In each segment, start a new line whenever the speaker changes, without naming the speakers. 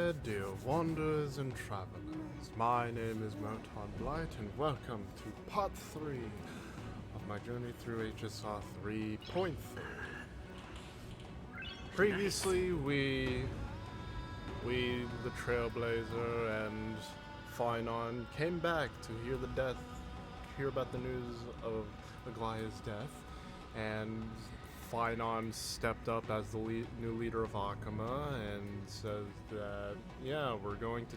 further ado, wanderers and travelers, my name is Moton Blight, and welcome to part 3 of my journey through HSR 3.3. Previously, we, the Trailblazer and Finon, came back to hear about the news of Aglaya's death, and Finon stepped up as the new leader of Akama and says that, yeah, we're going to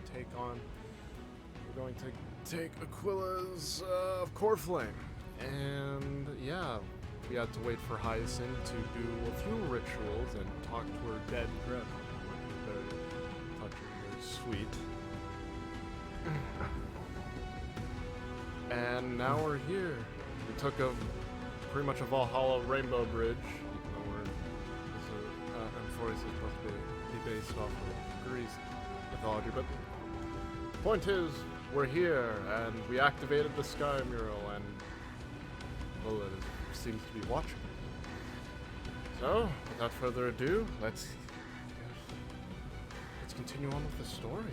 take Aquila's Coreflame. And yeah, we had to wait for Hyacinth to do a few rituals and talk to her dead grandma, which was very touching, very sweet. And now we're here. We took pretty much a Valhalla Rainbow Bridge, even though M40 is supposed to be based off of Greece mythology, but the point is, we're here, and we activated the sky mural, and, well, it seems to be watching. So, without further ado, let's continue on with the story.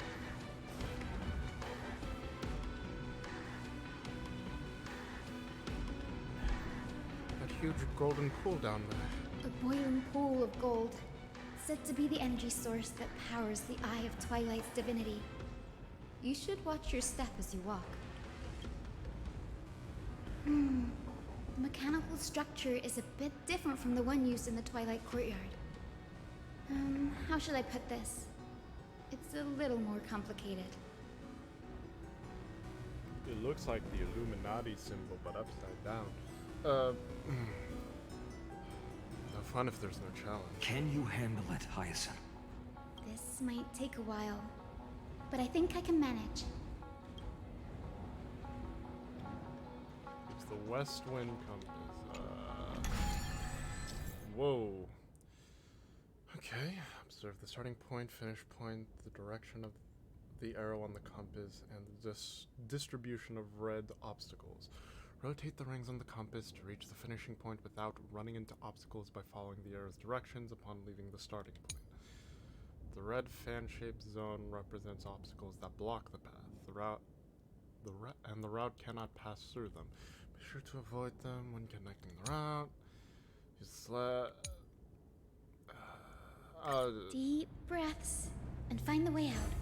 Huge golden pool down there.
A boiling pool of gold, said to be the energy source that powers the Eye of Twilight's divinity. You should watch your step as you walk. The mechanical structure is a bit different from the one used in the Twilight Courtyard. How should I put this? It's a little more complicated.
It looks like the Illuminati symbol, but upside down. No fun if there's no challenge.
Can you handle it, Hyacinth?
This might take a while, but I think I can manage.
It's the West Wind Compass. Whoa. Okay. Observe the starting point, finish point, the direction of the arrow on the compass, and the distribution of red obstacles. Rotate the rings on the compass to reach the finishing point without running into obstacles by following the arrow's directions upon leaving the starting point. The red fan-shaped zone represents obstacles that block the path. The route cannot pass through them. Be sure to avoid them when connecting the route.
Deep breaths and find the way out.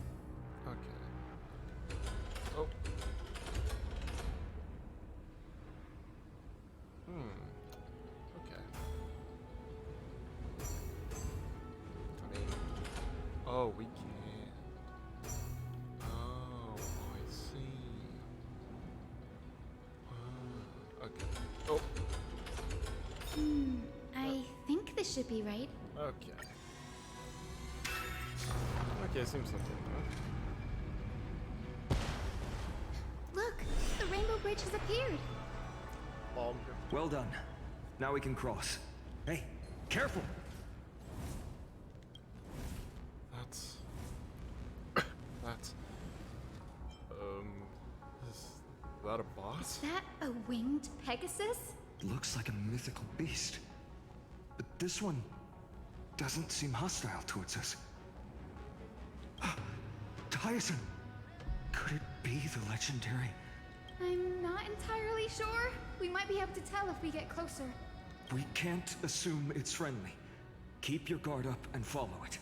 Okay. Oh. Okay. I mean, oh, we can't. Oh, I see. Okay. Oh.
I think this should be right.
Okay. Okay, seems like it.
Look, the Rainbow Bridge has appeared.
Well done. Now we can cross. Hey, careful!
That's... Is that a boss?
Is that a winged Pegasus?
Looks like a mythical beast. But this one doesn't seem hostile towards us. Hyacinth! Could it be the legendary?
I'm not entirely sure. We might be able to tell if we get closer.
We can't assume it's friendly. Keep your guard up and follow it.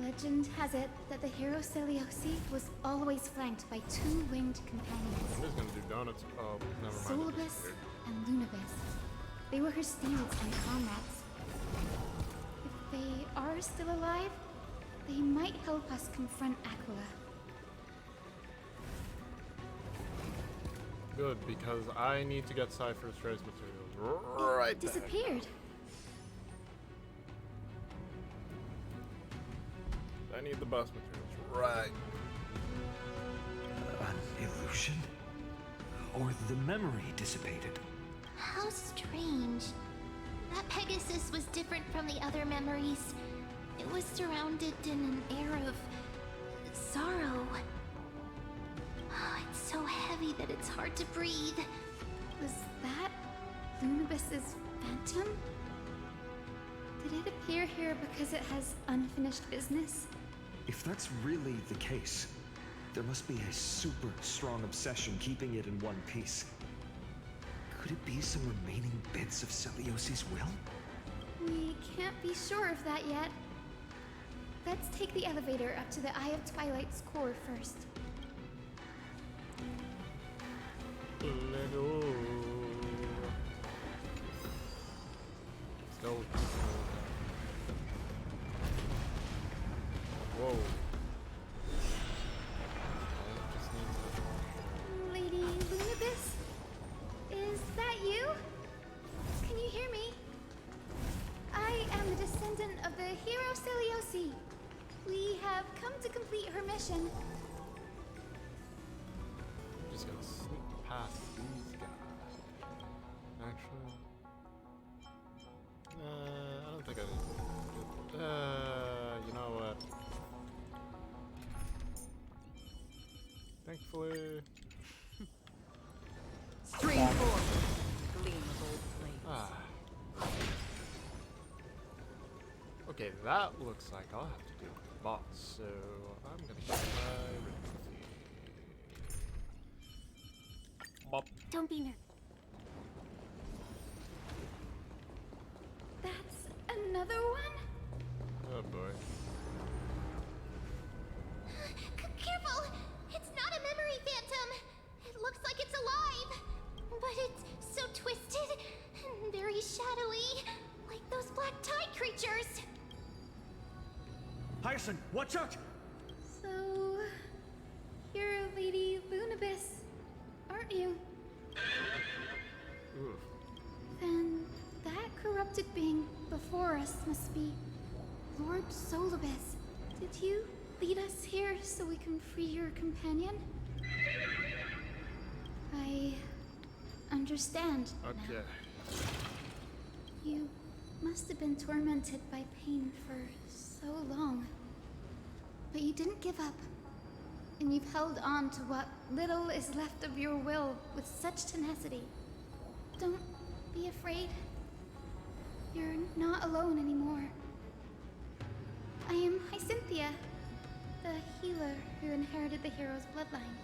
Legend has it that the hero Celiosi was always flanked by two winged companions.
I'm just gonna do donuts. Oh, never mind.
Solibus and Lunibus. They were her steeds and comrades. If they are still alive, they might help us confront Aquila.
Good, because I need to get Cypher's trace materials right
It disappeared.
I need the bus materials right.
An illusion? Or the memory dissipated?
How strange. That Pegasus was different from the other memories. It was surrounded in an air of sorrow. Oh, it's so heavy that it's hard to breathe.
Was that Lunibus's phantom? Did it appear here because it has unfinished business?
If that's really the case, there must be a super strong obsession keeping it in one piece. Could it be some remaining bits of Celiosi's will?
We can't be sure of that yet. Let's take the elevator up to the Eye of Twilight's core first.
Let's go. Whoa.
Lady Lunabis? Is that you? Can you hear me? I am the descendant of the hero Celiosi. We have come to complete her mission.
Just gotta sneak past these guys. Actually, I don't think I did. You know what? Thankfully.
Stream forward. Gleam of old flames.
Okay, that looks like I'll have to deal with the boss, so I'm gonna get my rhythm. Bop.
Don't be nervous. That's another one?
Oh boy.
Careful! It's not a memory phantom! It looks like it's alive! But it's so twisted and very shadowy, like those black tide creatures!
Hyacinth, watch out!
So, you're Lady Lunabis, aren't you?
Ooh.
Then that corrupted being before us must be Lord Solibus. Did you lead us here so we can free your companion? I understand now.
Okay.
You must have been tormented by pain for so long. But you didn't give up. And you've held on to what little is left of your will with such tenacity. Don't be afraid. You're not alone anymore. I am Hyacinthia, the healer who inherited the hero's bloodline.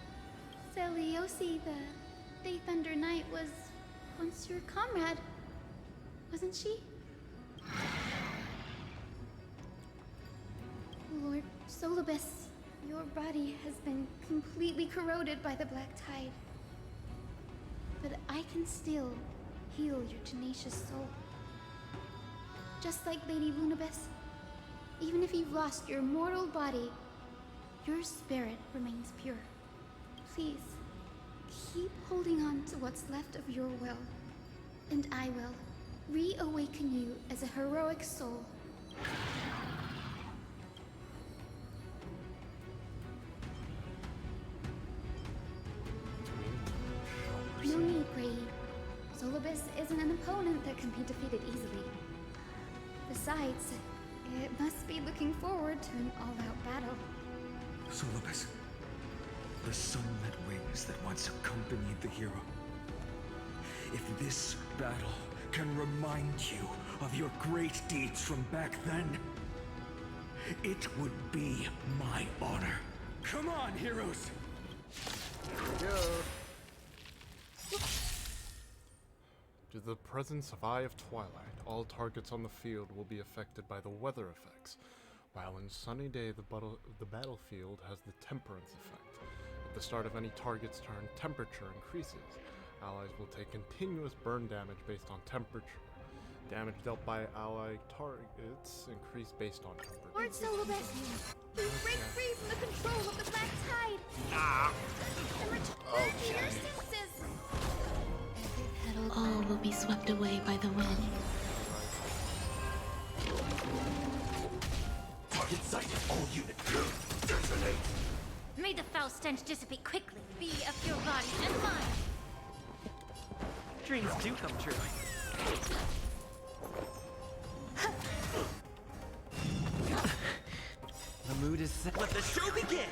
Celiosi, the Day Thunder Knight, was once your comrade, wasn't she? Lord Solibus, your body has been completely corroded by the black tide. But I can still heal your tenacious soul. Just like Lady Lunabis, even if you've lost your mortal body, your spirit remains pure. Please, keep holding on to what's left of your will, and I will reawaken you as a heroic soul. No need, Grady. Solibus isn't an opponent that can be defeated easily. Besides, it must be looking forward to an all-out battle.
Solibus, the sunlit wings that once accompanied the hero. If this battle can remind you of your great deeds from back then, it would be my honor. Come on, heroes!
Here we go. Due to the presence of Eye of Twilight, all targets on the field will be affected by the weather effects, while in sunny day the battlefield has the temperance effect. At the start of any target's turn, temperature increases. Allies will take continuous burn damage based on temperature. Damage dealt by ally targets increase based on temperature.
Lord Solibus, please break free from the control of the black tide! And return to your senses!
All will be swept away by the wind.
Target sighted. All units. Detonate.
May the foul stench dissipate quickly. Be of your body and mind.
Dreams do come true. The mood is set. Let the show begin!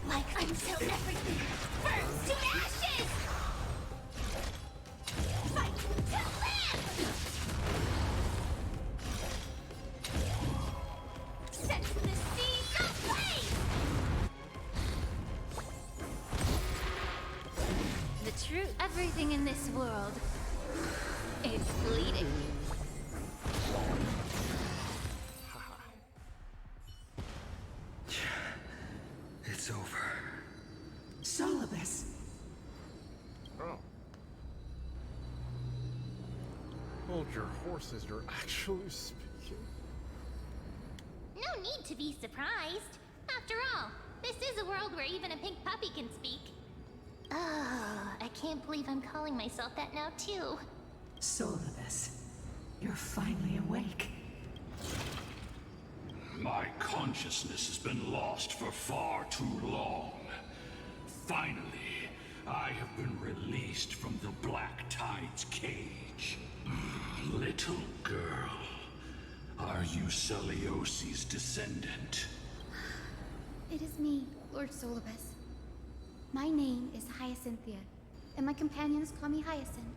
Like until everything burns to ashes! Fight to live! Everything in this world is fleeting.
It's over.
Solibus.
Oh. Hold your horses, you're actually speaking.
No need to be surprised. After all, this is a world where even a pink puppy can speak. Oh, I can't believe I'm calling myself that now, too.
Solibus. You're finally awake.
My consciousness has been lost for far too long. Finally, I have been released from the Black Tide's cage. Little girl, are you Celiosi's descendant?
It is me, Lord Solibus. My name is Hyacinthia, and my companions call me Hyacinth.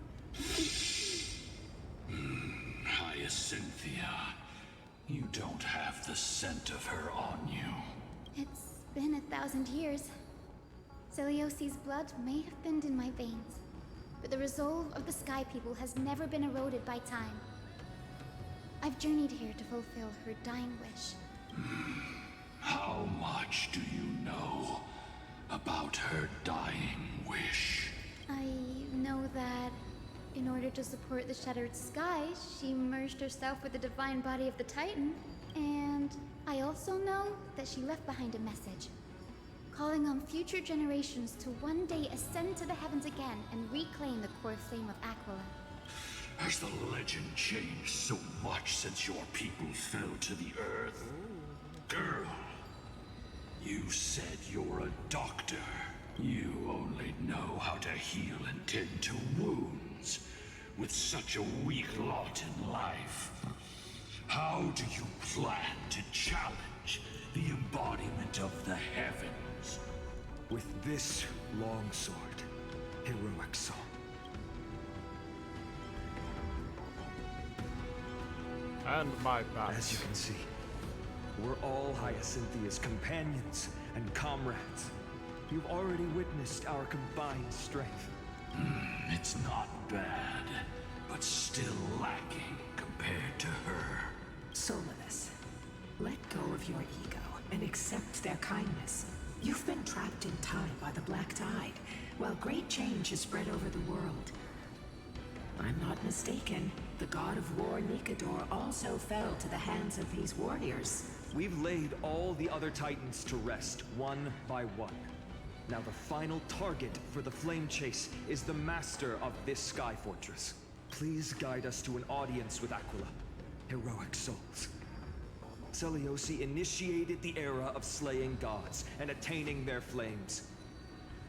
Hyacinthia, you don't have the scent of her on you.
It's been 1,000 years. Celiosi's blood may have thinned in my veins, but the resolve of the Sky People has never been eroded by time. I've journeyed here to fulfill her dying wish.
How much do you know about her dying wish?
I know that in order to support the shattered sky, she merged herself with the divine body of the Titan. And I also know that she left behind a message, calling on future generations to one day ascend to the heavens again and reclaim the core flame of Aquila.
Has the legend changed so much since your people fell to the earth? Girl, you said you're a doctor. You only know how to heal and tend to wounds. With such a weak lot in life, how do you plan to challenge the embodiment of the heavens?
With this longsword, heroic soul.
And my bats.
As you can see, we're all Hyacinthia's companions and comrades. You've already witnessed our combined strength.
It's not bad, but still lacking compared to her.
Solibus, let go of your ego and accept their kindness. You've been trapped in time by the Black Tide, while great change has spread over the world. I'm not mistaken. The god of war Nikador also fell to the hands of these warriors.
We've laid all the other titans to rest, one by one. Now the final target for the flame chase is the master of this sky fortress. Please guide us to an audience with Aquila. Heroic souls. Celiosi initiated the era of slaying gods and attaining their flames.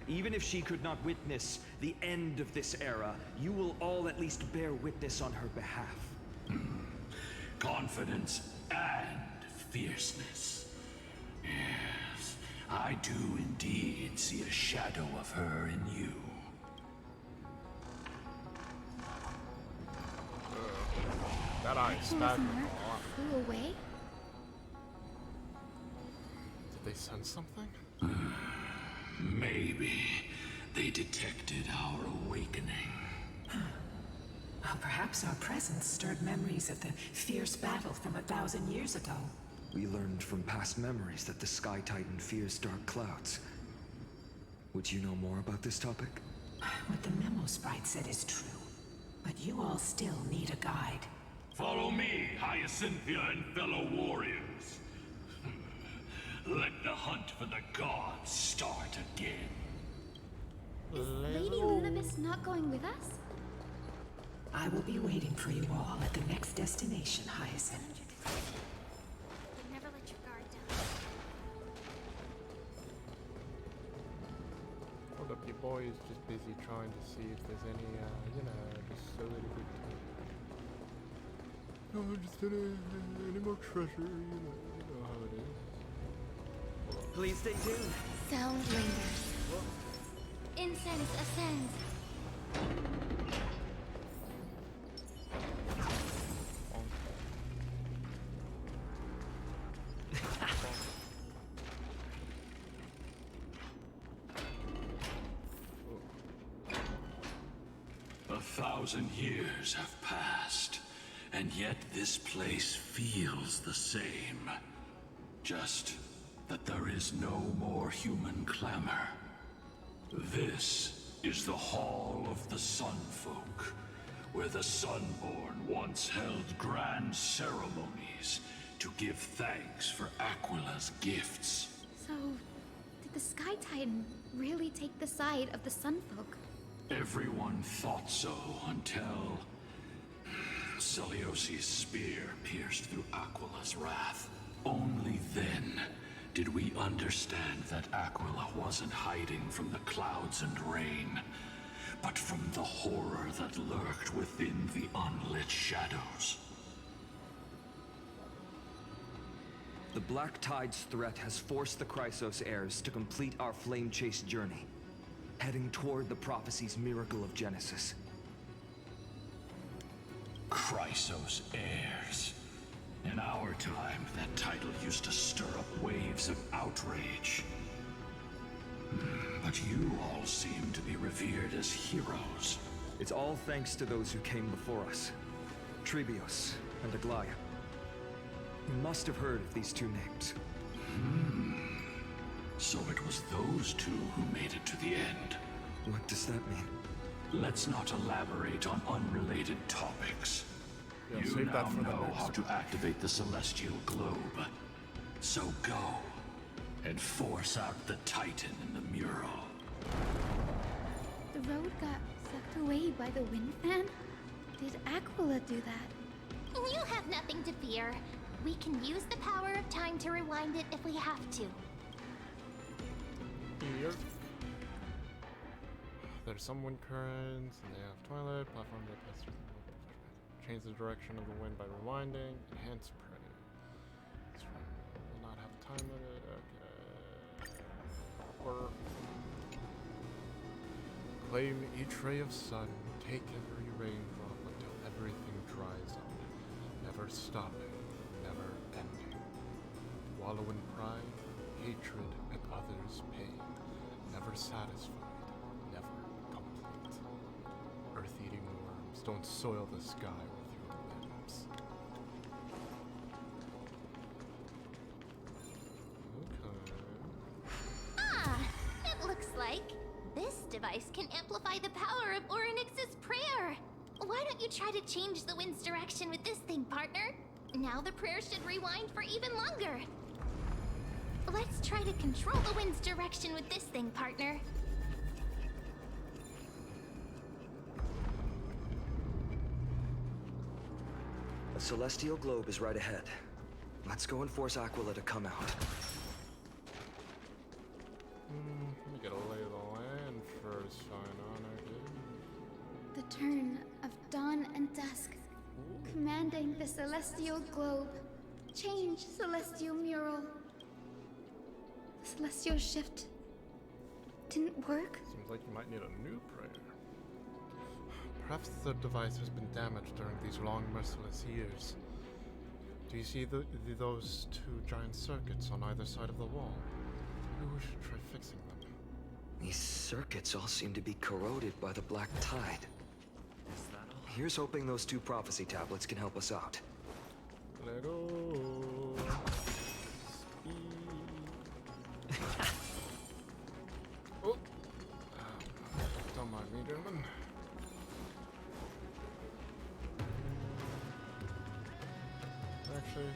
Even if she could not witness the end of this era, you will all at least bear witness on her behalf.
Confidence and fierceness. Yes, I do indeed see a shadow of her in you.
That eye is
Aquila's
spasming
mark
a lot.
flew away.
Did they sense something?
Maybe they detected our awakening.
Well, perhaps our presence stirred memories of the fierce battle from 1,000 years ago.
We learned from past memories that the Sky Titan fears dark clouds. Would you know more about this topic?
What the memo sprite said is true, but you all still need a guide.
Follow me, Hyacinthia and fellow warriors. Let the hunt for the gods start again.
Lady Lunabis not going with us?
I will be waiting for you all at the next destination, Hyacinth.
Never let your guard down.
Hold up, your boy is just busy trying to see if there's any, just so that he could... No, just any more treasure, you know how it is.
Please stay tuned.
Sound lingers. Incense ascends.
1,000 years have passed, and yet this place feels the same. Just that there is no more human clamor. This is the Hall of the Sun Folk, where the Sunborn once held grand ceremonies to give thanks for Aquila's gifts.
So, did the Sky Titan really take the side of the Sunfolk?
Everyone thought so until Celiosi's spear pierced through Aquila's wrath. Only then did we understand that Aquila wasn't hiding from the clouds and rain, but from the horror that lurked within the unlit shadows.
The Black Tide's threat has forced the Chrysos heirs to complete our flame chase journey, heading toward the prophecy's miracle of Genesis.
Chrysos heirs. In our time, that title used to stir up waves of outrage. But you all seem to be revered as heroes.
It's all thanks to those who came before us. Trebios and Aglaya. You must have heard of these two names.
So it was those two who made it to the end.
What does that mean?
Let's not elaborate on unrelated topics.
Yeah,
You
save
now
that for the
know
next
how to activate the celestial globe. So go and force out the Titan in the mural.
The road got sucked away by the wind fan? Did Aquila do that?
You have nothing to fear. We can use the power of time to rewind it if we have to.
Here. There's some wind currents, and they have twilight, platform that pass through the world. Change the direction of the wind by rewinding, enhance prey. Will not have a time limit, okay. Or claim each ray of sun, take every raindrop until everything dries up. Never stopping, never ending. Wallow in pride, hatred, and others' pain. Never satisfied, never complete. Earth-eating worms, don't soil the sky with your limbs. Okay.
Ah, it looks like this device can amplify the power of Orynyx's prayer. Why don't you try to change the wind's direction with this thing, partner? Now the prayer should rewind for even longer. Let's try to control the wind's direction with this thing, partner.
A celestial globe is right ahead. Let's go and force Aquila to come out.
Let me get a lay of the land first, fine honor, dude.
The turn of dawn and dusk, commanding the celestial globe. Change celestial mural. The celestial shift didn't work.
Seems like you might need a new prayer. Perhaps the device has been damaged during these long, merciless years. Do you see those two giant circuits on either side of the wall? Maybe we should try fixing them.
These circuits all seem to be corroded by the Black Tide. Here's hoping those two prophecy tablets can help us out.
Little speed. Oh, don't mind me, gentlemen. Actually,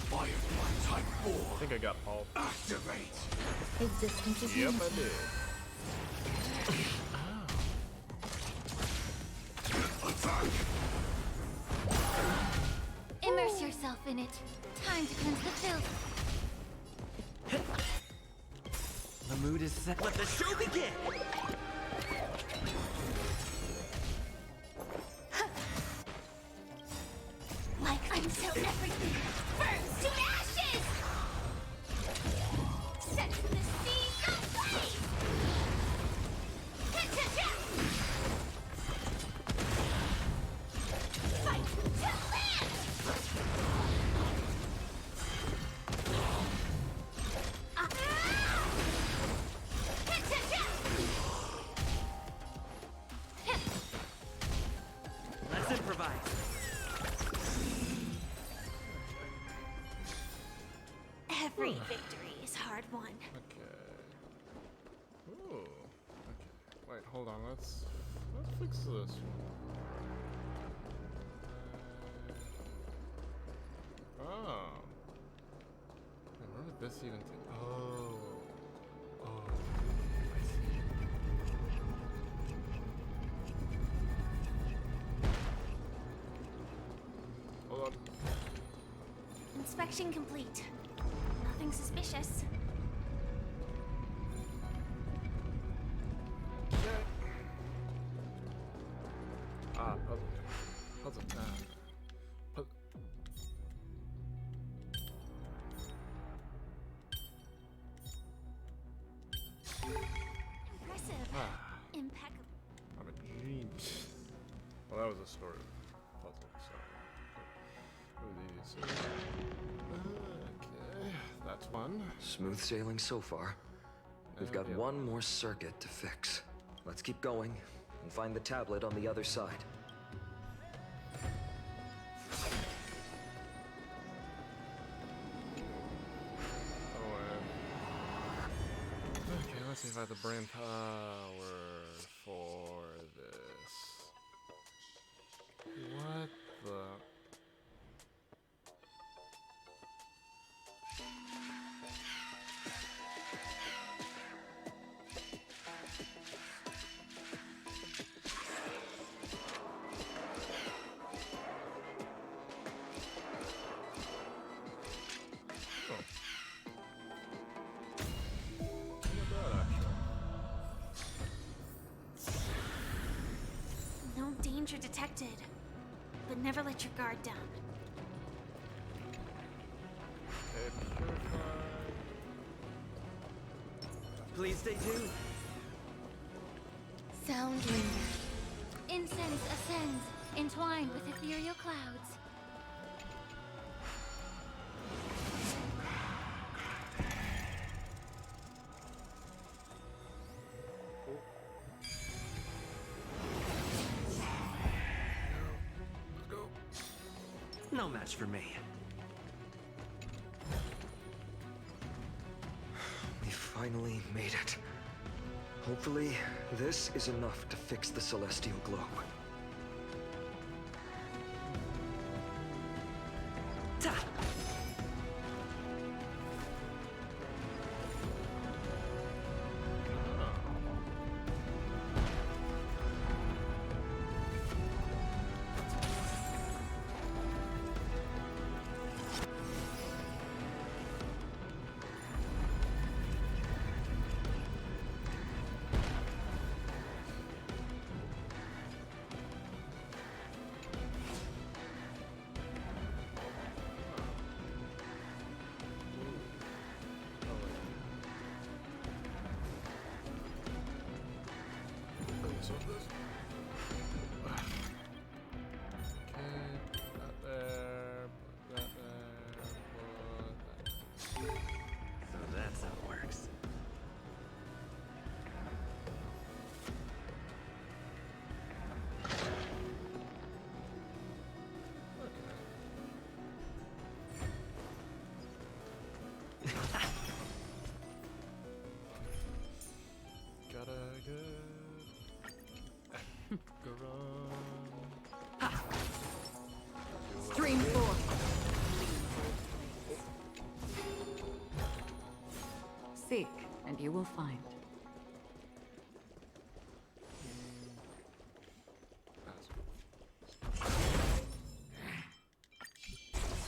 Firefly Type 4,
I think I got all.
activate!
Existence is
Yep, I
limited.
did.
Attack!
Immerse yourself in it. Time to cleanse the filth.
The mood is set. Let the show begin!
Like until everything burns to ashes! Set the sea ablaze! Ha-ta-ta! Fight to land! Ah! Ha-ta-ta! victory is hard won.
Okay. Ooh. Okay. Wait, hold on. Let's fix this one. Oh. And where did this even take? Oh. Oh. I see. Hold on.
Inspection complete. Nothing suspicious.
Okay. Ah, puzzle. Puzzle. Puzzle.
Impressive.
Ah.
Impeccable.
I'm a genius. Well, that was a story puzzle, so it was easy. Okay, that's one.
Smooth sailing so far. We've got
Yeah.
one more circuit to fix. Let's keep going and find the tablet on the other side.
Oh, okay, let's see if I have the brain power for this. What the?
No danger detected. But never let your guard down.
Okay, purify.
Please stay tuned.
Sound linger. Incense ascends, entwined with ethereal clouds.
Let's go.
No match for me.
We finally made it. Hopefully, this is enough to fix the celestial globe.
Ta!
So this. Okay, put that there, put that there, put that there.
So that's how it works.
Gotta get. Go run.
Stream 4. Seek, and you will find.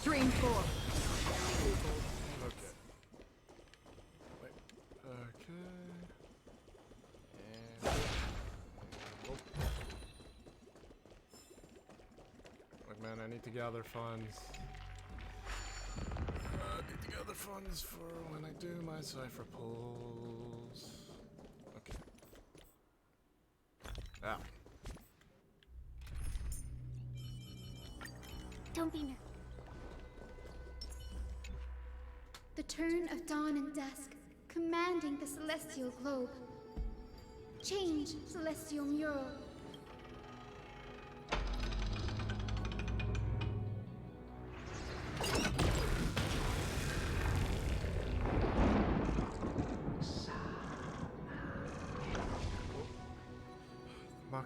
Stream 4.
Okay. Wait. Okay. And. Oh. Look, man, I need to gather funds. I need to gather funds for when I do my cipher pulls. Okay. Ah.
Don't be nervous. The turn of dawn and dusk, commanding the celestial globe. Change, celestial mural.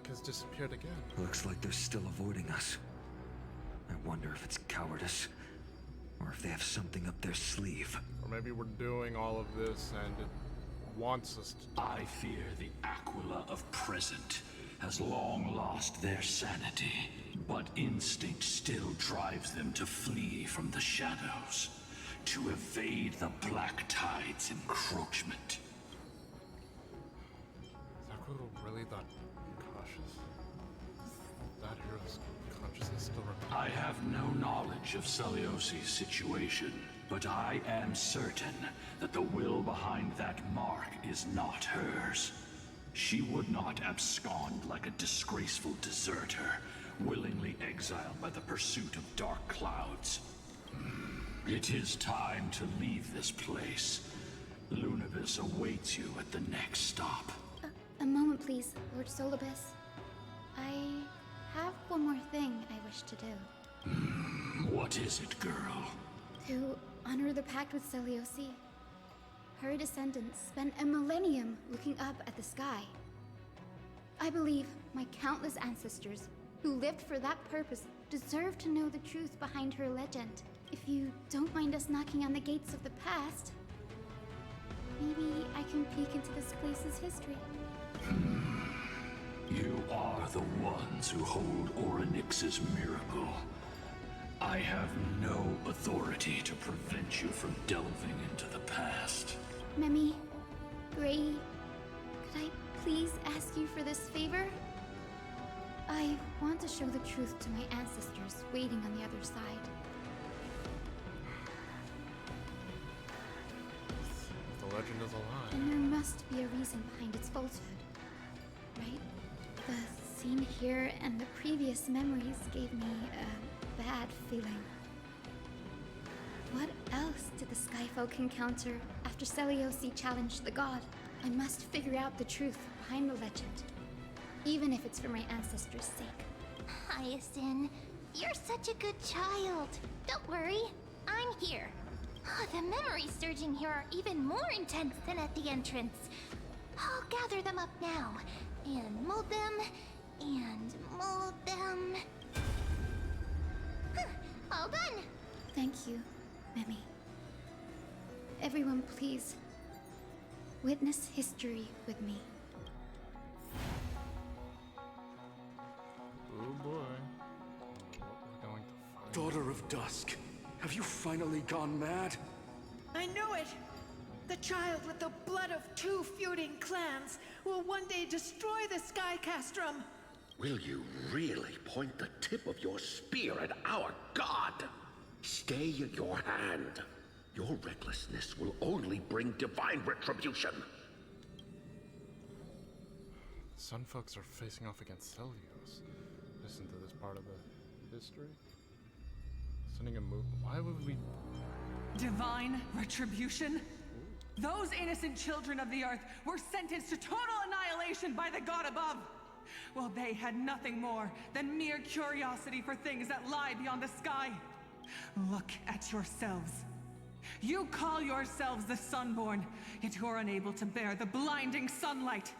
rock has disappeared again.
Looks like they're still avoiding us. I wonder if it's cowardice, or if they have something up their sleeve.
Or maybe we're doing all of this and it wants us to.
I fear the Aquila of present has long lost their sanity, but instinct still drives them to flee from the shadows, to evade the Black Tide's encroachment.
Is Aquila really that cautious? Is that hero's consciousness still
I have no knowledge of Celiosi's situation, but I am certain that the will behind that mark is not hers. She would not abscond like a disgraceful deserter, willingly exiled by the pursuit of dark clouds. It is time to leave this place. Lunibus awaits you at the next stop.
A moment, please, Lord Solibus. I have one more thing I wish to do.
What is it, girl?
To honor the pact with Celiosi. Her descendants spent a millennium looking up at the sky. I believe my countless ancestors who lived for that purpose deserve to know the truth behind her legend. If you don't mind us knocking on the gates of the past, maybe I can peek into this place's history.
You are the ones who hold Orynyx's miracle. I have no authority to prevent you from delving into the past.
Memi, Gray, could I please ask you for this favor? I want to show the truth to my ancestors waiting on the other side.
If the legend is alive.
And there must be a reason behind its falsehood, right? The scene here and the previous memories gave me a bad feeling. What else did the Skyfolk encounter after Celiosi challenged the god? I must figure out the truth behind the legend, even if it's for my ancestors' sake.
Hyacinth, you're such a good child. Don't worry, I'm here. Oh, the memories surging here are even more intense than at the entrance. I'll gather them up now, and mold them, and mold them. Huh, all done.
Thank you, Memi. Everyone, please, witness history with me.
Oh boy. What we're going to find.
Daughter of Dusk, have you finally gone mad?
I knew it! The child with the blood of two feuding clans will one day destroy the Sky Castrum.
Will you really point the tip of your spear at our god? Stay your hand. Your recklessness will only bring divine retribution.
Sun folks are facing off against Celios. Listen to this part of the history. Sending a move. Why would we?
Divine retribution? Those innocent children of the earth were sentenced to total annihilation by the god above. Well, they had nothing more than mere curiosity for things that lie beyond the sky. Look at yourselves. You call yourselves the Sunborn, yet you're unable to bear the blinding sunlight.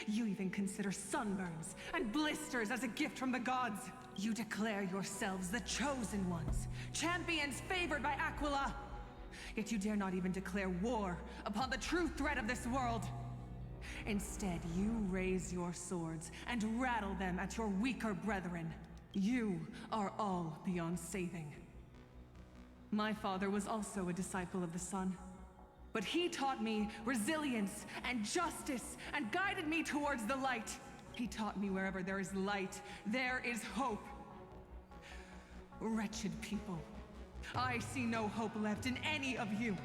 You even consider sunburns and blisters as a gift from the gods. You declare yourselves the chosen ones, champions favored by Aquila. Yet you dare not even declare war upon the true threat of this world. Instead, you raise your swords and rattle them at your weaker brethren. You are all beyond saving. My father was also a disciple of the sun, but he taught me resilience and justice and guided me towards the light. He taught me wherever there is light, there is hope. Wretched people. I see no hope left in any of you.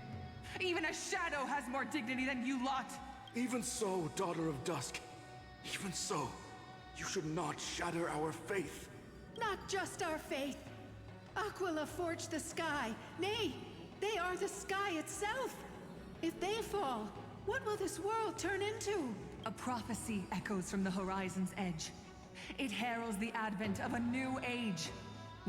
Even a shadow has more dignity than you lot.
Even so, Daughter of Dusk. Even so, you should not shatter our faith.
Not just our faith. Aquila forged the sky. Nay, they are the sky itself. If they fall, what will this world turn into?
A prophecy echoes from the horizon's edge. It heralds the advent of a new age.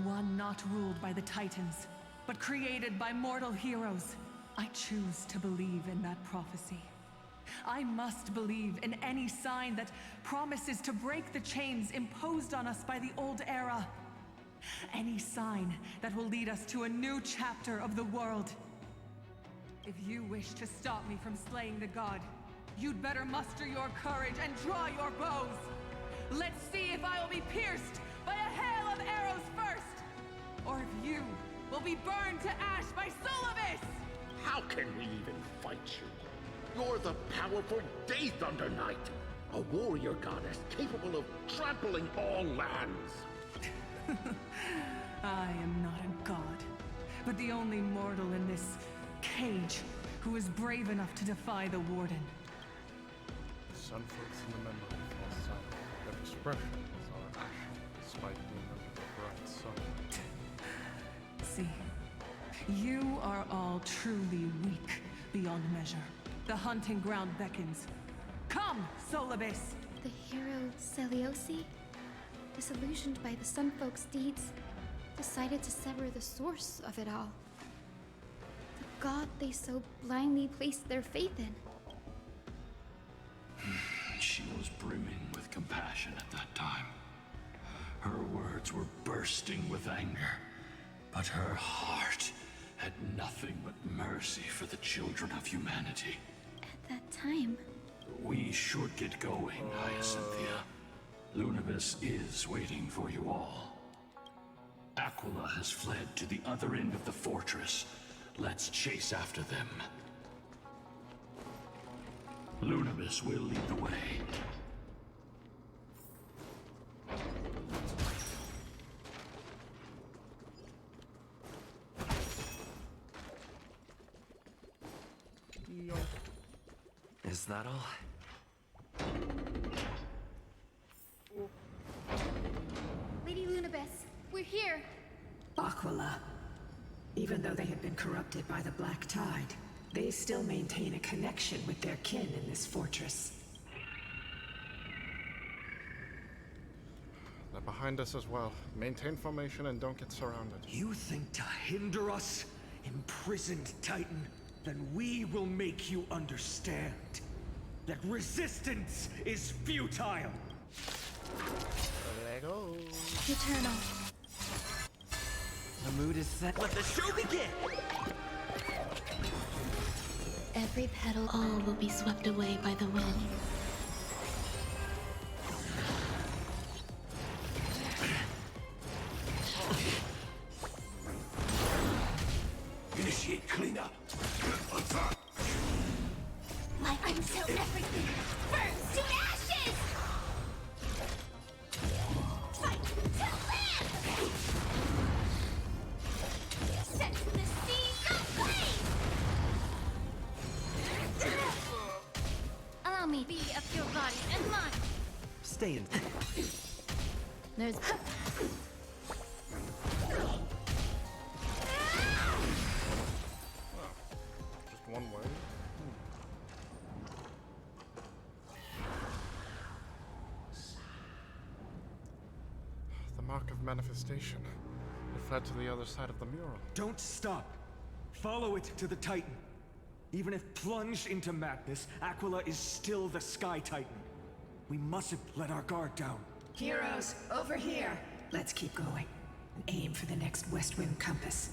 One not ruled by the Titans, but created by mortal heroes. I choose to believe in that prophecy. I must believe in any sign that promises to break the chains imposed on us by the old era. Any sign that will lead us to a new chapter of the world. If you wish to stop me from slaying the god, you'd better muster your courage and draw your bows. Let's see if I will be pierced by a hail of arrows first, or if you will be burned to ash by Solobis!
How can we even fight you? You're the powerful Day Thunder Knight, a warrior goddess capable of trampling all lands.
I am not a god, but the only mortal in this cage who is brave enough to defy the Warden.
Sun floats in the memory falls silent. Their expressions are ashen, despite being under the bright sun.
See, you are all truly weak beyond measure. The hunting ground beckons. Come, Solobis!
The hero Celiosi, disillusioned by the Sunfolk's deeds, decided to sever the source of it all. The god they so blindly placed their faith in.
She was brimming with compassion at that time. Her words were bursting with anger, but her heart had nothing but mercy for the children of humanity.
At that time,
We should get going, Hyacinthia. Lunibus is waiting for you all. Aquila has fled to the other end of the fortress. Let's chase after them. Lunibus will lead the way.
Is that all?
Lady Lunibus, we're here.
Aquila. Even though they have been corrupted by the Black Tide, they still maintain a connection with their kin in this fortress.
They're behind us as well. Maintain formation and don't get surrounded.
You think to hinder us, imprisoned Titan? Then we will make you understand that resistance is futile.
Lego.
Eternal.
The mood is set. Let the show begin!
Every petal, all will be swept away by the wind.
Initiate cleanup. Attack!
Like until everything burns to ashes! Fight to live! Set the seas aflame!
Allow me be of your body and mind.
Stay in.
There's...
Just one way. The mark of manifestation. It fled to the other side of the mural.
Don't stop. Follow it to the Titan. Even if plunged into madness, Aquila is still the Sky Titan. We mustn't let our guard down.
Heroes, over here! Let's keep going. And aim for the next west wind compass.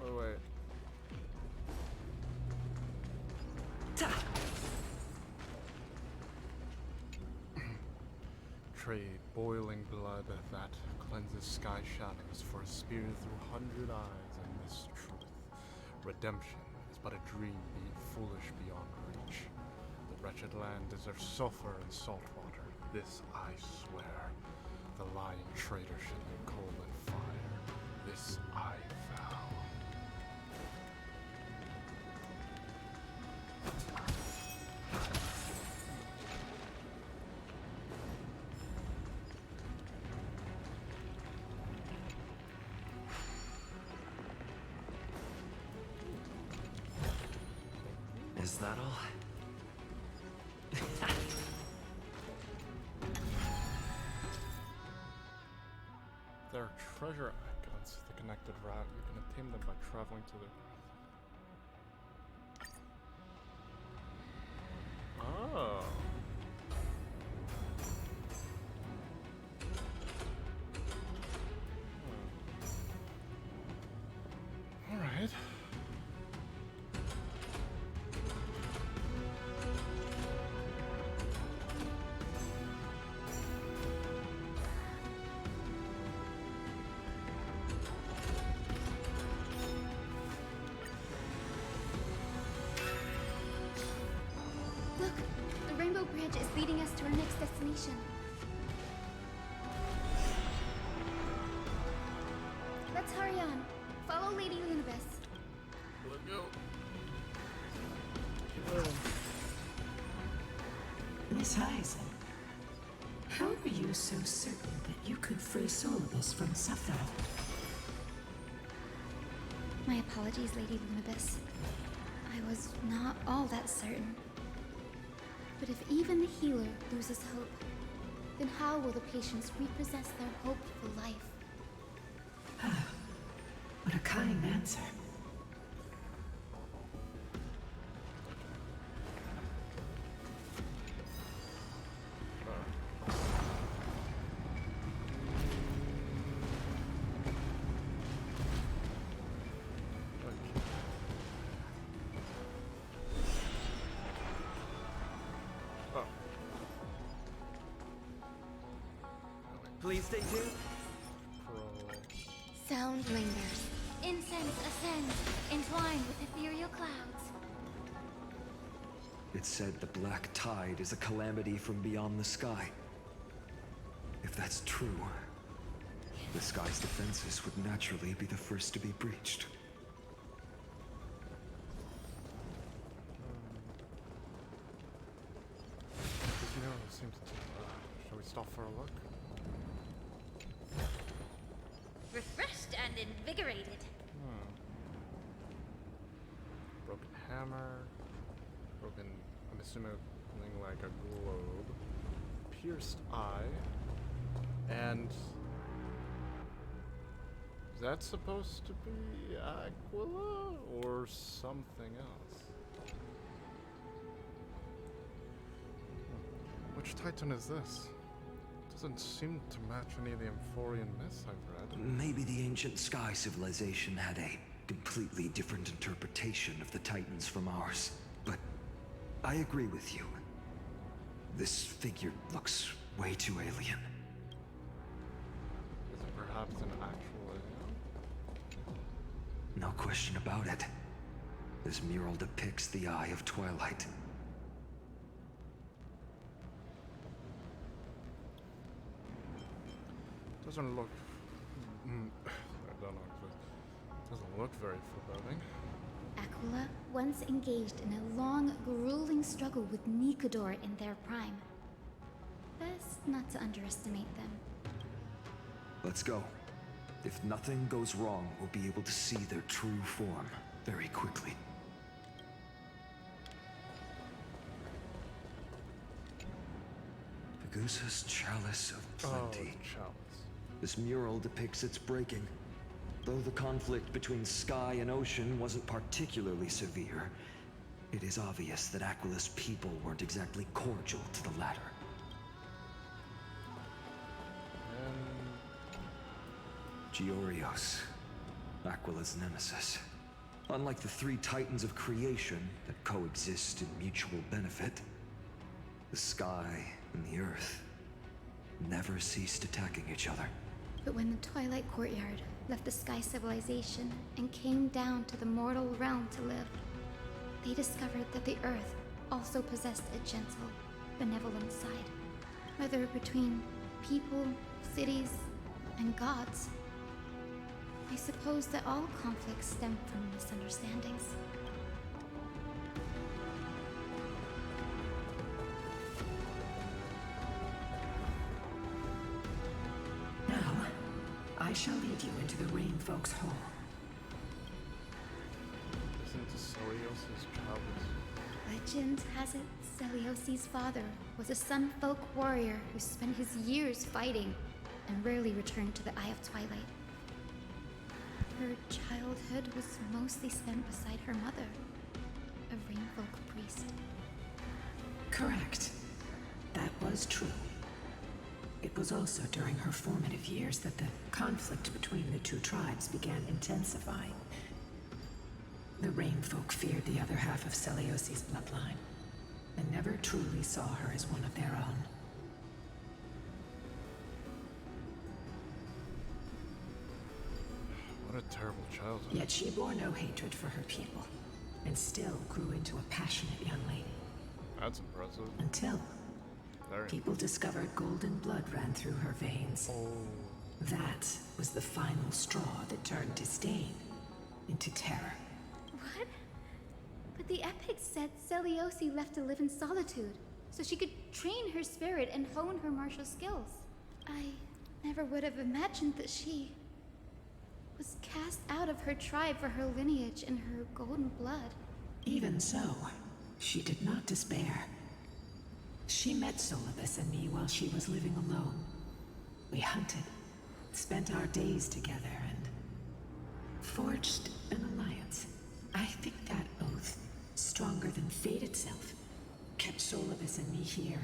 Wait. Trade boiling blood that cleanses sky shadows for a spear through 100 eyes and this truth. Redemption is but a dream being foolish beyond reach. The wretched land deserves sulfur and salt water. This I swear. The lying traitor should eat coal and fire. This I vow.
Is that all?
There are treasure icons, the connected route. You can obtain them by traveling to the... Oh. All right.
Look, the Rainbow Bridge is leading us to our next destination. Let's hurry on. Follow Lady Lunibus.
Let's go. Keep moving.
Miss Heisen, how are you so certain that you could free Solibus from suffering?
My apologies, Lady Lunibus. I was not all that certain. But if even the healer loses hope, then how will the patients repossess their hope for life?
What a kind answer.
Please stay tuned.
Sound lingers. Incense ascends, entwined with ethereal clouds.
It said the black tide is a calamity from beyond the sky. If that's true, the sky's defenses would naturally be the first to be breached.
You know, it seems shall we stop for a look?
Refreshed and invigorated.
Broken hammer. Broken, I'm assuming something like a globe. Pierced eye. And... is that supposed to be Aquila or something else? Which Titan is this? Doesn't seem to match any of the Amphorian myths I've read.
Maybe the ancient sky civilization had a completely different interpretation of the Titans from ours. But I agree with you. This figure looks way too alien.
Is it perhaps an actual alien?
No question about it. This mural depicts the Eye of Twilight.
Doesn't look... I don't know. It doesn't look very foreboding.
Aquila once engaged in a long, grueling struggle with Nikodor in their prime. Best not to underestimate them.
Let's go. If nothing goes wrong, we'll be able to see their true form very quickly. Pegusa's Chalice of Plenty.
Oh, chalice.
This mural depicts its breaking. Though the conflict between sky and ocean wasn't particularly severe, it is obvious that Aquila's people weren't exactly cordial to the latter. Georios, Aquila's nemesis. Unlike the three titans of creation that coexist in mutual benefit, the sky and the earth never ceased attacking each other.
But when the Twilight Courtyard left the Sky Civilization and came down to the mortal realm to live, they discovered that the Earth also possessed a gentle, benevolent side. Whether between people, cities, and gods, I suppose that all conflicts stem from misunderstandings.
Now, I shall lead you into the Rain Folks' hall.
Isn't Sorios' childhood?
But Legend has it Celiosi's father was a Sun Folk warrior who spent his years fighting and rarely returned to the Eye of Twilight. Her childhood was mostly spent beside her mother, a Rainfolk priest.
Correct. That was true. It was also during her formative years that the conflict between the two tribes began intensifying. The Rainfolk feared the other half of Celiosi's bloodline, and never truly saw her as one of their own.
What a terrible childhood.
Yet she bore no hatred for her people, and still grew into a passionate young lady.
That's impressive.
Until
Very.
people discovered golden blood ran through her veins.
Oh.
That was the final straw that turned disdain into terror.
What? But the epic said Celiosi left to live in solitude, so she could train her spirit and hone her martial skills. I never would have imagined that she was cast out of her tribe for her lineage and her golden blood.
Even so, she did not despair. She met Solibus and me while she was living alone. We hunted, spent our days together, and forged an alliance. I think that oath, stronger than fate itself, kept Solibus and me here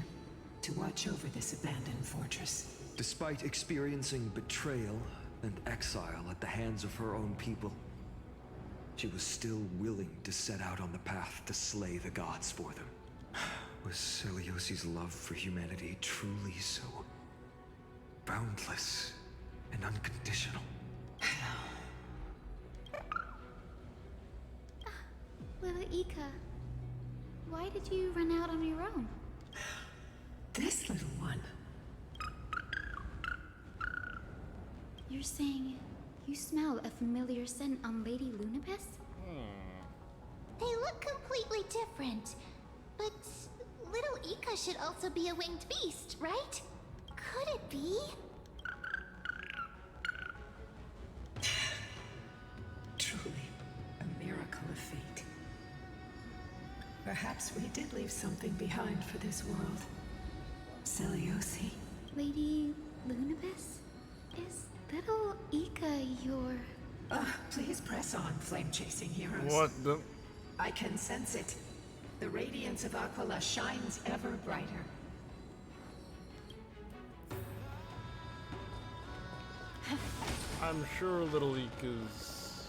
to watch over this abandoned fortress.
Despite experiencing betrayal and exile at the hands of her own people, she was still willing to set out on the path to slay the gods for them. Was Celiosi's love for humanity truly so boundless and unconditional?
Little Ika, why did you run out on your own?
This little one.
You're saying you smell a familiar scent on Lady Lunibus?
They look completely different. But little Ika should also be a winged beast, right? Could it be?
Truly, a miracle of fate. Perhaps we did leave something behind for this world. Celiosi.
Lady Lunibus? Is little Ika your...
Please press on, flame-chasing heroes.
What the?
I can sense it. The radiance of Aquila shines ever brighter.
I'm sure Little Ika's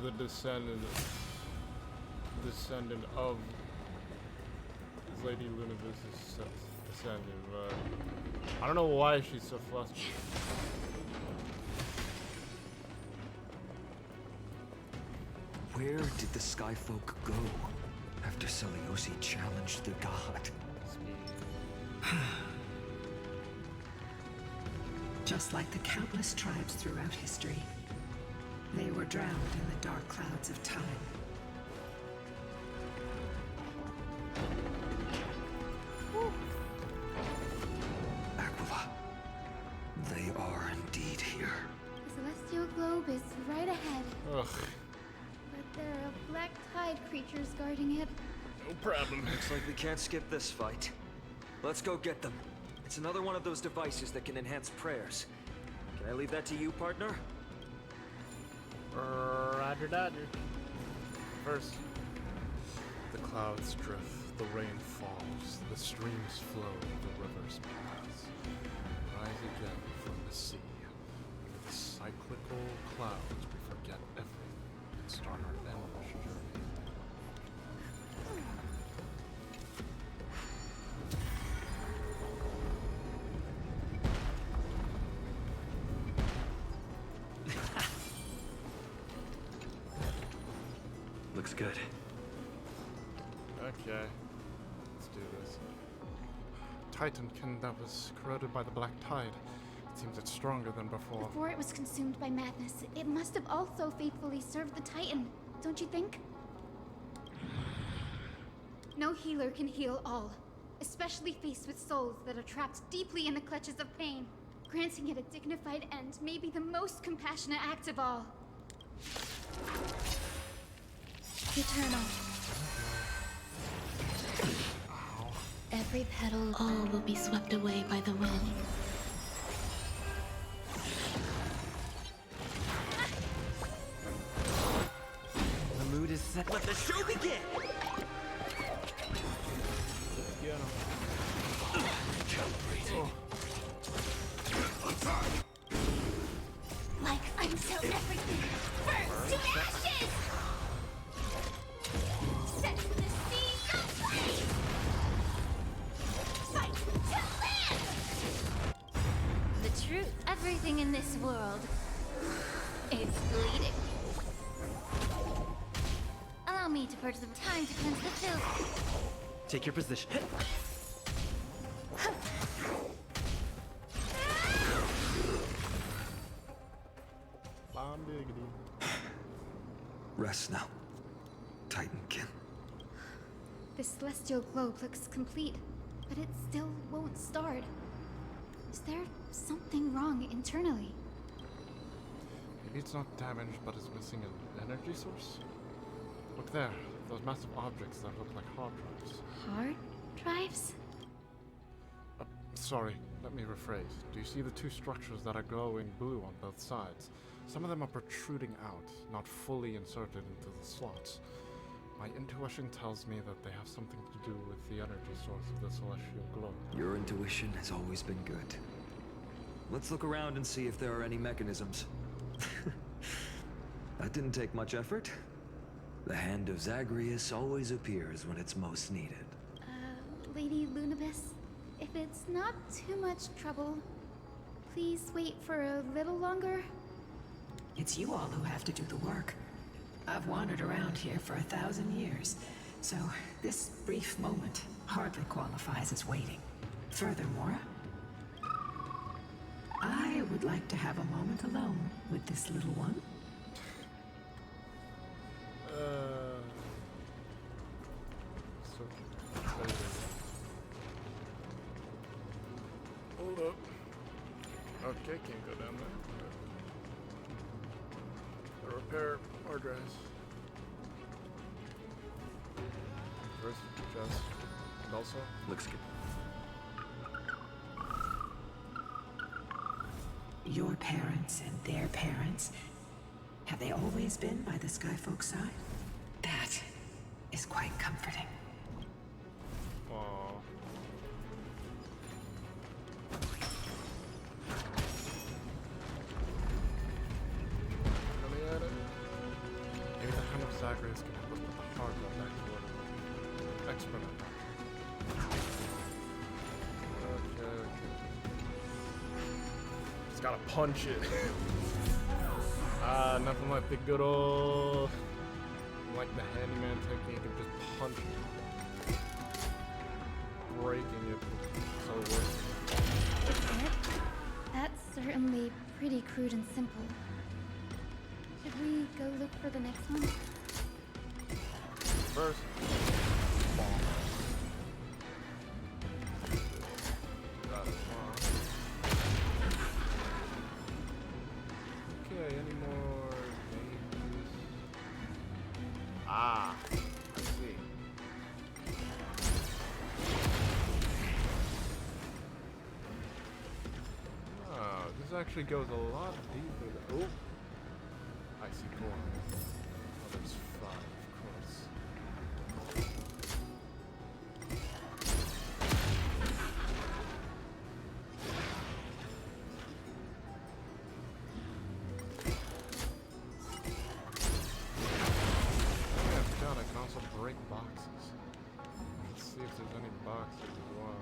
the descendant of Lady Lunibus' descendant, but I don't know why she's so flustered.
Where did the Skyfolk go after Celiosi challenged the god?
Just like the countless tribes throughout history, they were drowned in the dark clouds of time.
Aquila, they are indeed here.
The celestial globe is right ahead,
Ugh,
but there are black tide creatures guarding it.
no problem.
Looks like we can't skip this fight. Let's go get them. It's another one of those devices that can enhance prayers. Can I leave that to you, partner?
Roger, Dodger. First, the clouds drift, the rain falls, the streams flow, the rivers pass. Rise again from the sea. Under the cyclical clouds, we forget everything and start our endless journey.
Looks good.
Okay, let's do this. Titankin that was corroded by the black tide. It seems it's stronger than before.
Before it was consumed by madness, it must have also faithfully served the Titan, don't you think? No healer can heal all, especially faced with souls that are trapped deeply in the clutches of pain. Granting it a dignified end may be the most compassionate act of all. Eternal,
every petal, all will be swept away by the wind.
The mood is set. Let the show begin!
Like until everything burns to ashes! Set the seas aflame! Fight to live! The truth, everything in this world is bleeding. Allow me to purge some time to cleanse the filth.
Take your position.
Bomb diggity.
Rest now, Titankin.
The celestial globe looks complete, but it still won't start. Is there something wrong internally?
Maybe it's not damaged, but it's missing an energy source? Look there, those massive objects that look like hard drives.
Hard drives?
Sorry, let me rephrase. Do you see the two structures that are glowing blue on both sides? Some of them are protruding out, not fully inserted into the slots. My intuition tells me that they have something to do with the energy source of the celestial globe.
Your intuition has always been good. Let's look around and see if there are any mechanisms. That didn't take much effort. The hand of Zagreus always appears when it's most needed.
Lady Lunabis, if it's not too much trouble, please wait for a little longer.
It's you all who have to do the work. I've wandered around here for 1,000 years, so this brief moment hardly qualifies as waiting. Furthermore, I would like to have a moment alone with this little one.
So, hold up. Okay, can't go down there. The repair hard drives. First, just also.
Looks good.
Your parents and their parents, have they always been by the Skyfolk side? That is quite comforting.
Aww. Coming at it. Maybe the hand of Zagreus can help us put the hard drive back to work. Expert at that. Okay. Just gotta punch it. Nothing like the good old, like the handyman technique of just punching it. Breaking it so it works.
That's certainly pretty crude and simple. Should we go look for the next one?
First, bomb. Got it. Okay, any more names? Ah, I see. Oh, this actually goes a lot deeper. Oh, I see corn. Oh, there's 5, of course. I can also break boxes. Let's see if there's any boxes as well.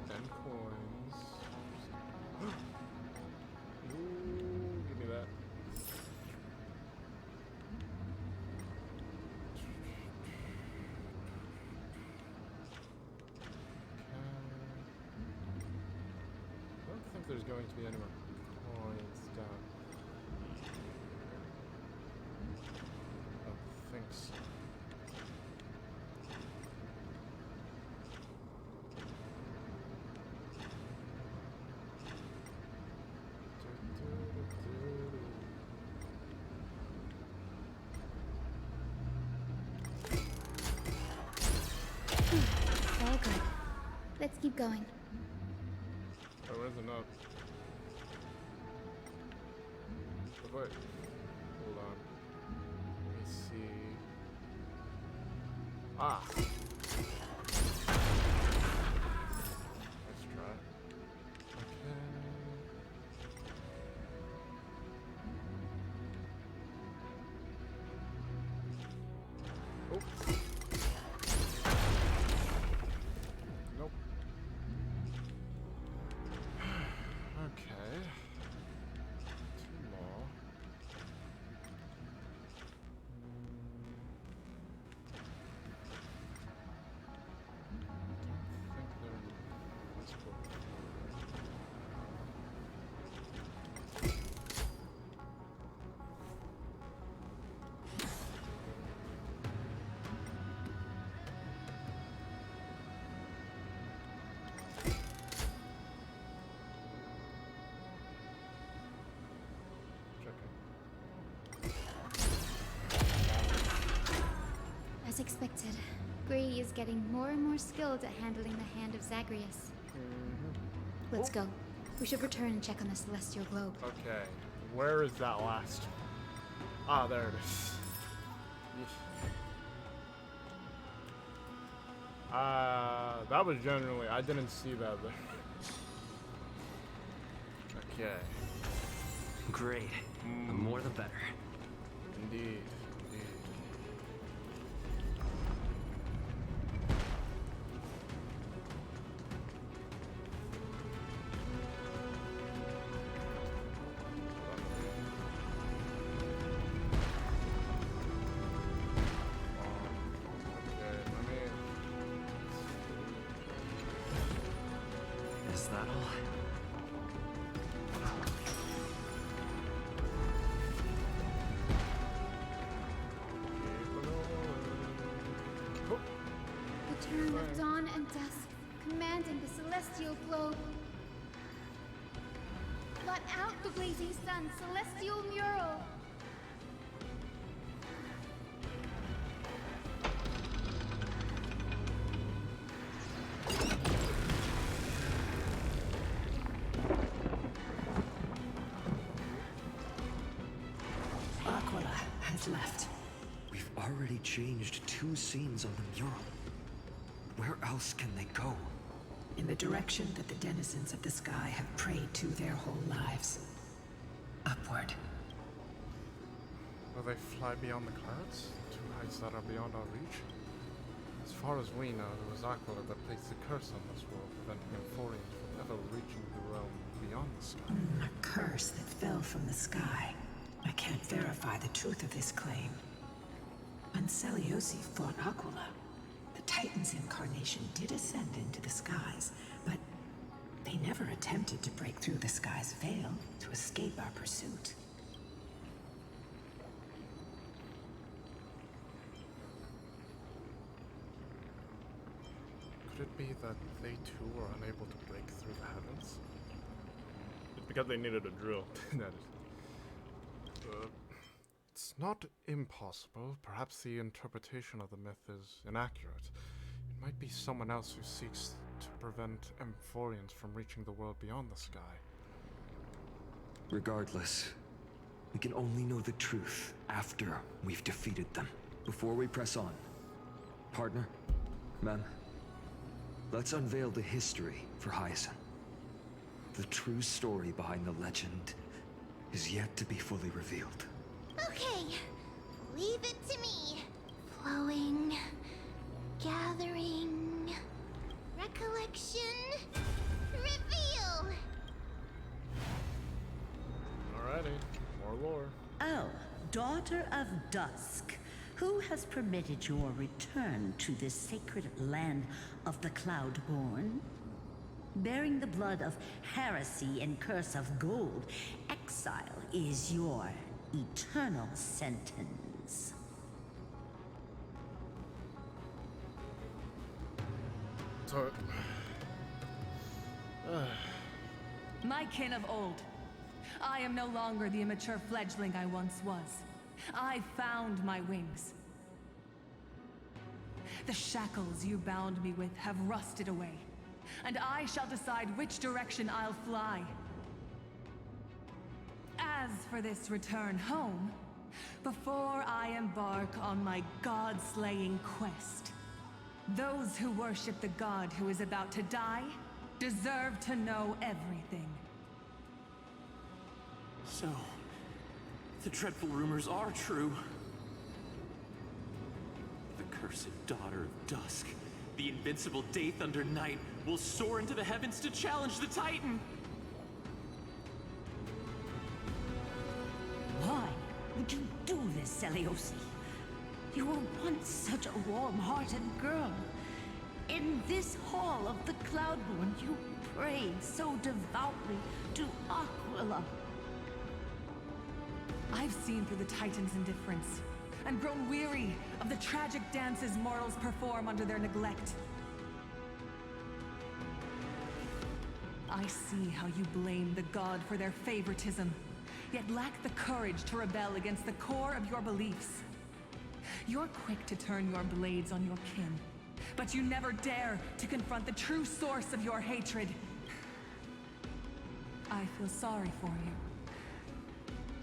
10 coins. Ooh, give me that. I don't think there's going to be any more coins down. Thanks.
Let's keep going.
Oh, where's the note? Oh, wait. Hold on. Let me see. Ah! Let's try. Okay. Oh. Nope. Okay. Two more. I don't think they're in this book. Checking.
As expected, Gray is getting more and more skilled at handling the hand of Zagreus. Let's go. We should return and check on the celestial globe.
Okay, where is that last? Ah, there it is. That was generally, I didn't see that there. Okay.
Great. The more the better.
Indeed, indeed. Okay, let me...
Is that all?
Oh,
Return of dawn and dusk, commanding the celestial globe. Blot out the blazing sun, celestial mural.
Aquila has left.
We've already changed 2 scenes on the mural. Where else can they go?
In the direction that the denizens of the sky have prayed to their whole lives. Upward.
will they fly beyond the clouds? To heights that are beyond our reach? As far as we know, it was Aquila that placed the curse on this world, preventing Emphorians from ever reaching the realm beyond the sky.
A curse that fell from the sky. I can't verify the truth of this claim. When Seleuci fought Aquila, the Titan's incarnation did ascend into the skies, but they never attempted to break through the sky's veil to escape our pursuit.
Could it be that they too were unable to break through the heavens? It's because they needed a drill. That is. It's not impossible. Perhaps the interpretation of the myth is inaccurate. It might be someone else who seeks to prevent Emphorians from reaching the world beyond the sky.
Regardless, we can only know the truth after we've defeated them. Before we press on. Partner, ma'am, let's unveil the history for Hyacinth. The true story behind the legend is yet to be fully revealed.
Okay, leave it to me. Flowing, gathering, recollection, reveal.
Alrighty, more lore.
Oh, daughter of dusk, who has permitted your return to this sacred land of the Cloudborn? Bearing the blood of heresy and curse of gold, exile is your eternal sentence.
So,
My kin of old. I am no longer the immature fledgling I once was. I found my wings. The shackles you bound me with have rusted away. and I shall decide which direction I'll fly. As for this return home, before I embark on my god-slaying quest, those who worship the god who is about to die deserve to know everything.
So, the dreadful rumors are true. The cursed daughter of Dusk, the invincible Day Thunder Knight, will soar into the heavens to challenge the Titan!
Why would you do this, Seliosi? You were once such a warm-hearted girl. In this hall of the Cloudborn, you prayed so devoutly to Aquila.
I've seen through the Titan's indifference, and grown weary of the tragic dances mortals perform under their neglect. I see how you blame the god for their favoritism, yet lack the courage to rebel against the core of your beliefs. You're quick to turn your blades on your kin, but you never dare to confront the true source of your hatred. I feel sorry for you.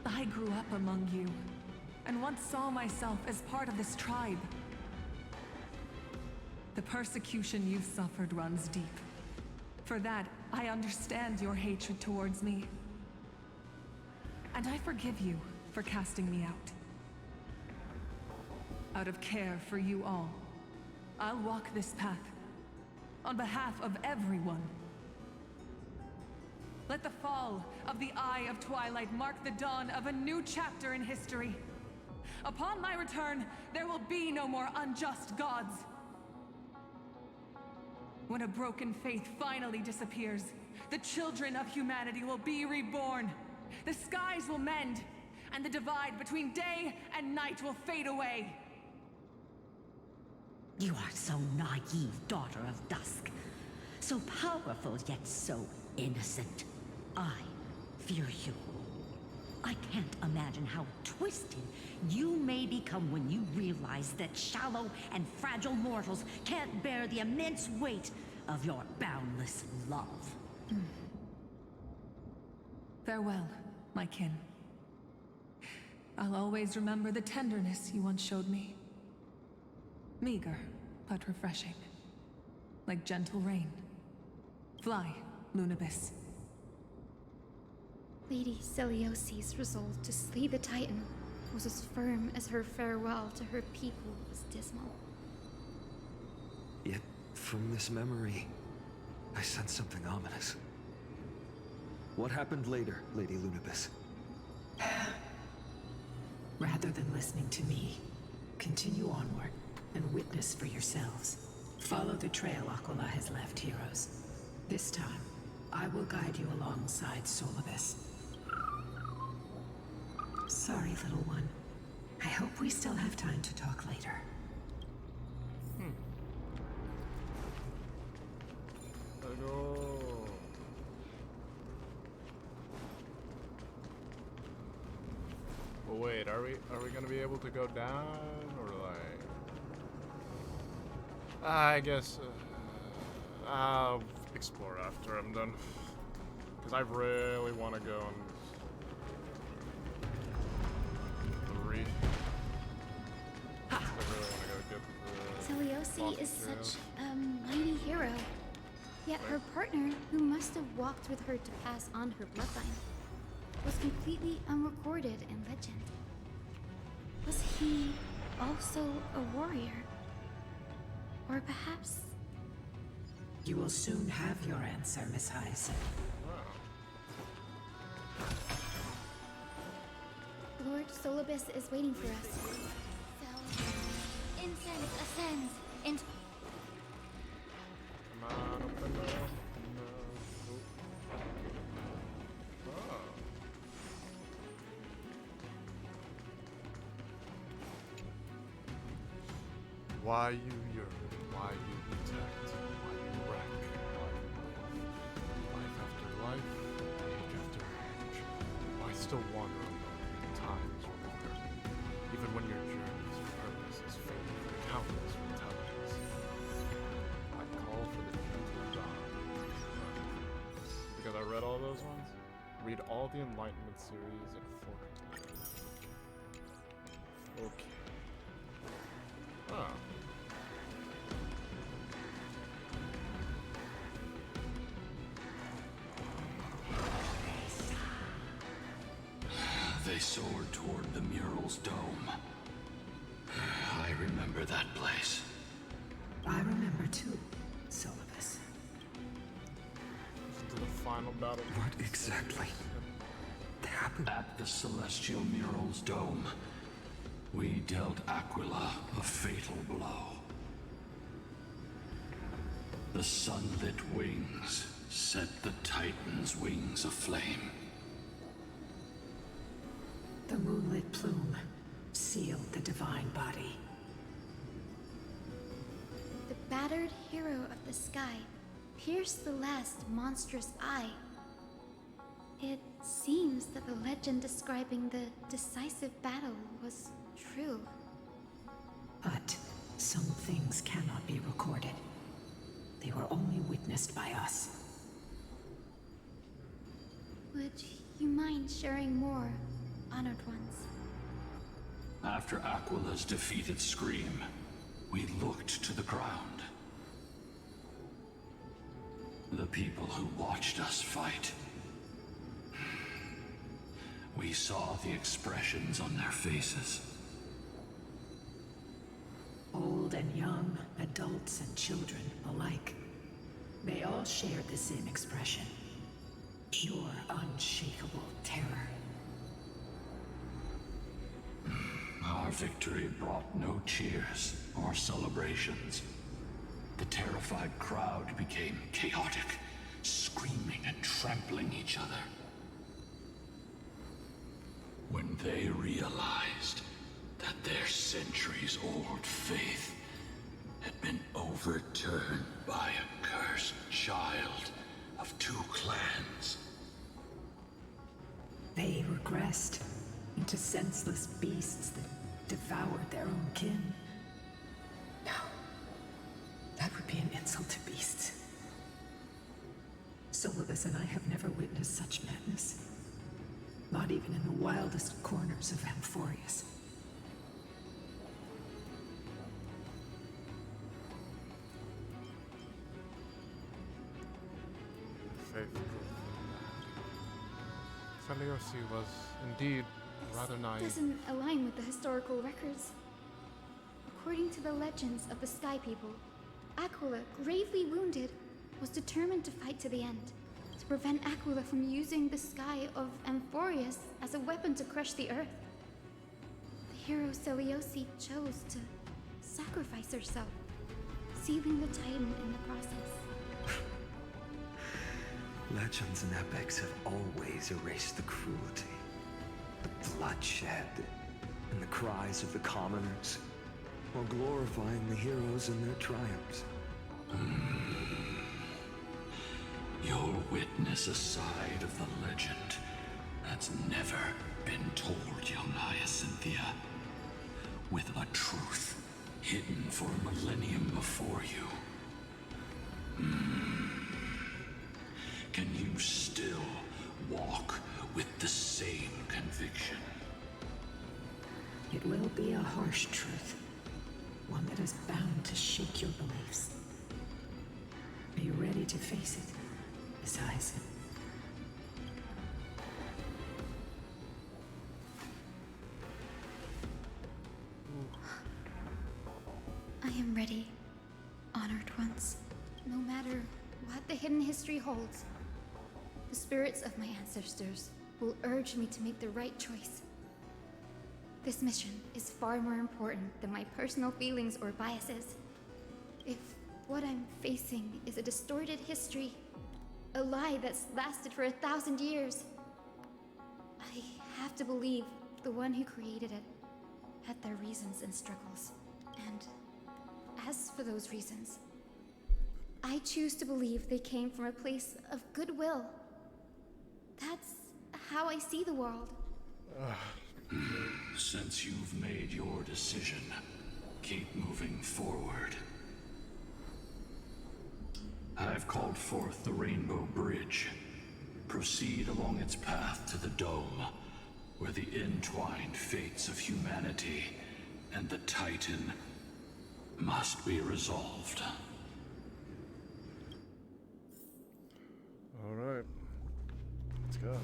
I grew up among you, and once saw myself as part of this tribe. The persecution you've suffered runs deep. For that, I understand your hatred towards me. And I forgive you for casting me out. Out of care for you all, I'll walk this path, on behalf of everyone. Let the fall of the Eye of Twilight mark the dawn of a new chapter in history. Upon my return, there will be no more unjust gods. When a broken faith finally disappears, the children of humanity will be reborn. The skies will mend, and the divide between day and night will fade away.
You are so naive, daughter of Dusk. So powerful, yet so innocent. I fear you. I can't imagine how twisted you may become when you realize that shallow and fragile mortals can't bear the immense weight of your boundless love.
Farewell, my kin. I'll always remember the tenderness you once showed me. Meager, but refreshing. Like gentle rain. Fly, Lunibis.
Lady Celiosi's resolve to slay the Titan was as firm as her farewell to her people was dismal.
Yet, from this memory, I sense something ominous. What happened later, Lady Lunibis?
Rather than listening to me, continue onward and witness for yourselves. Follow the trail Aquila has left, heroes. This time, I will guide you alongside Solibus. Sorry, little one. I hope we still have time to talk later.
Let's go. Well, wait, are we gonna be able to go down, or like? I guess I'll explore after I'm done, because I really want to go on the reef. I really want to go get the.
Celiosi is such a mighty hero. Yet her partner, who must have walked with her to pass on her bloodline, was completely unrecorded in legend. Was he also a warrior? Or perhaps...
You will soon have your answer, Miss Hyacinth.
Lord Solibus is waiting for us.
So, incense ascends into...
Come on, open up. Oh. Why you yearn, why you protect, why you wreck, why you love. Life after life, age after age. Why still wander alone in times remembered, even when your journey's purpose is filled with countless realities. I call for the gentle dawn, those ones? Read all the Enlightenment series in 4. Okay. Ah.
They soared toward the mural's dome. I remember that place.
I remember too, Syllabus.
To the final battle.
What exactly happened?
At the celestial mural's dome, we dealt Aquila a fatal blow. The sunlit wings set the Titan's wings aflame.
The moonlit plume sealed the divine body.
The battered hero of the sky pierced the last monstrous eye. It seems that the legend describing the decisive battle was true.
But some things cannot be recorded. They were only witnessed by us.
Would you mind sharing more, honored ones?
After Aquila's defeated scream, we looked to the ground. The people who watched us fight. We saw the expressions on their faces.
Old and young, adults and children alike. They all shared the same expression. Pure, unshakable terror.
Our victory brought no cheers or celebrations. The terrified crowd became chaotic, screaming and trampling each other. When they realized that their centuries-old faith had been overturned by a cursed child of 2 clans.
They regressed into senseless beasts that devoured their own kin. No, that would be an insult to beasts. Syllabus and I have never witnessed such madness. Not even in the wildest corners of Amphorius.
Faith. Seleucus was indeed rather naive.
Doesn't align with the historical records. According to the legends of the Sky People, Aquila, gravely wounded, was determined to fight to the end, to prevent Aquila from using the sky of Amphorius as a weapon to crush the earth. The hero Seleucus chose to sacrifice herself, sealing the Titan in the process.
Legends and epics have always erased the cruelty, the bloodshed, and the cries of the commoners, while glorifying the heroes and their triumphs.
You'll witness a side of the legend that's never been told, young Hyacinthia. With a truth hidden for a millennium before you. Can you still walk with the same conviction?
It will be a harsh truth. One that is bound to shake your beliefs. Are you ready to face it, Miss Hyacinth?
I am ready, honored ones. No matter what the hidden history holds, the spirits of my ancestors will urge me to make the right choice. This mission is far more important than my personal feelings or biases. If what I'm facing is a distorted history, a lie that's lasted for 1,000 years, I have to believe the one who created it had their reasons and struggles. And as for those reasons, I choose to believe they came from a place of goodwill. That's how I see the world.
Since you've made your decision, keep moving forward. I've called forth the Rainbow Bridge. Proceed along its path to the dome, where the entwined fates of humanity and the Titan must be resolved.
All right, let's go.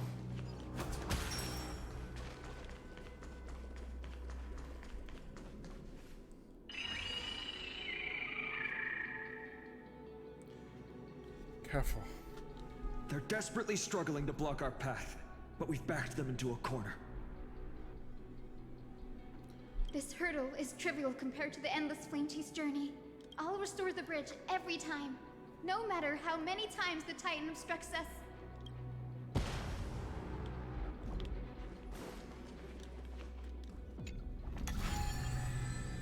Careful.
They're desperately struggling to block our path, but we've backed them into a corner.
This hurdle is trivial compared to the endless flame chase journey. I'll restore the bridge every time, no matter how many times the Titan obstructs us.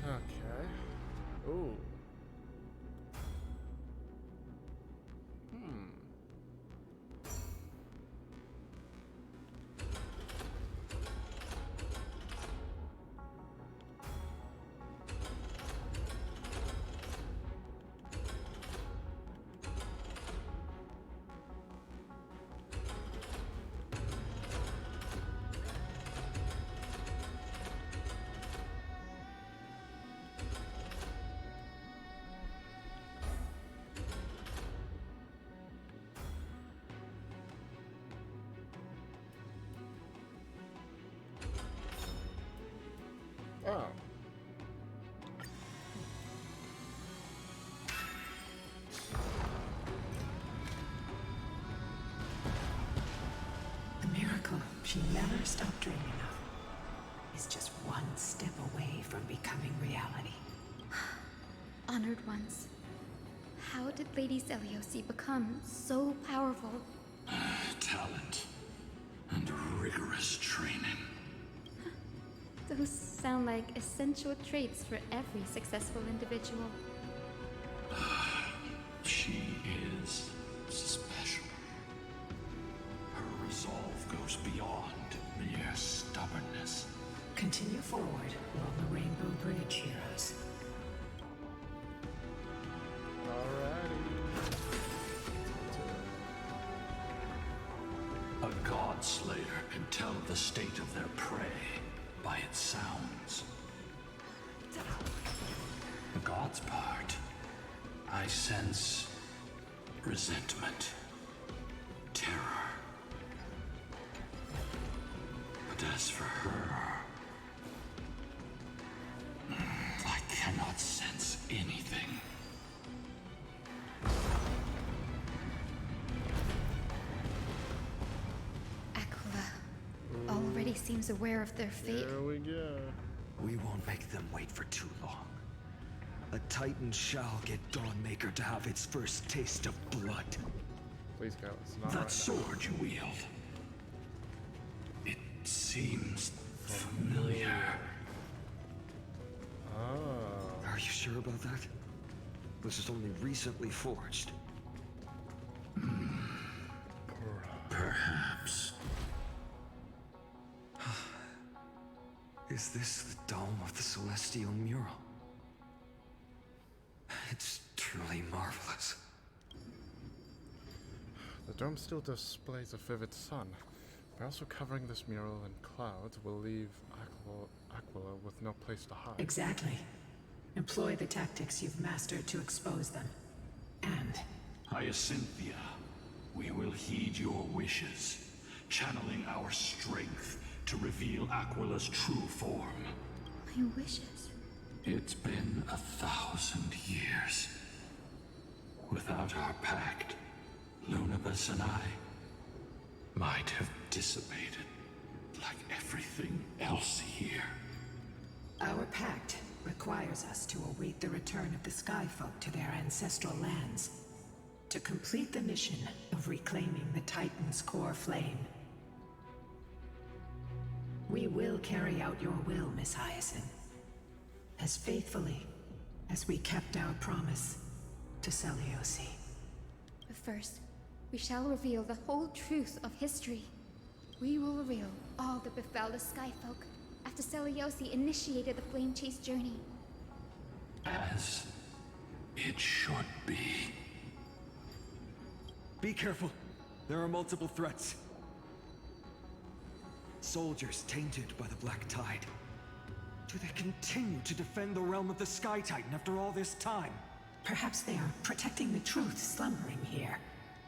Okay. Ooh. Oh.
The miracle she never stopped dreaming of is just one step away from becoming reality.
Honored ones. How did Lady Seliosi become so powerful?
Talent and rigorous training.
Those sound like essential traits for every successful individual.
She is special. Her resolve goes beyond mere stubbornness.
Continue forward along the Rainbow Bridge, heroes.
A god slayer can tell the state of their prey by its sounds. The god's part, I sense resentment, terror. But as for her, I cannot sense anything.
Aquila already seems aware of their fate.
Here we go.
We won't make them wait for too long. A Titan shall get Dawnmaker to have its first taste of blood.
Please, Gallus, not
That
right
sword you wield. It seems familiar.
now. Oh.
Are you sure about that? This is only recently forged.
Perhaps.
Is this the dome of the celestial mural? It's truly marvelous.
The dome still displays a vivid sun. By also covering this mural in clouds will leave Aquila with no place to hide.
Exactly. Employ the tactics you've mastered to expose them. And
Hyacinthia, we will heed your wishes, channeling our strength to reveal Aquila's true form.
My wishes.
It's been 1,000 years. Without our pact, Lunabus and I might have dissipated like everything else here.
our pact requires us to await the return of the Skyfolk to their ancestral lands, to complete the mission of reclaiming the Titan's core flame. We will carry out your will, Miss Hyacinth, as faithfully as we kept our promise to Seliosi.
But first, we shall reveal the whole truth of history. We will reveal all that befell the Skyfolk after Seliosi initiated the Flame Chase journey.
As it should be.
Be careful. There are multiple threats. Soldiers tainted by the Black Tide. Do they continue to defend the realm of the Sky Titan after all this time?
Perhaps they are protecting the truth slumbering here.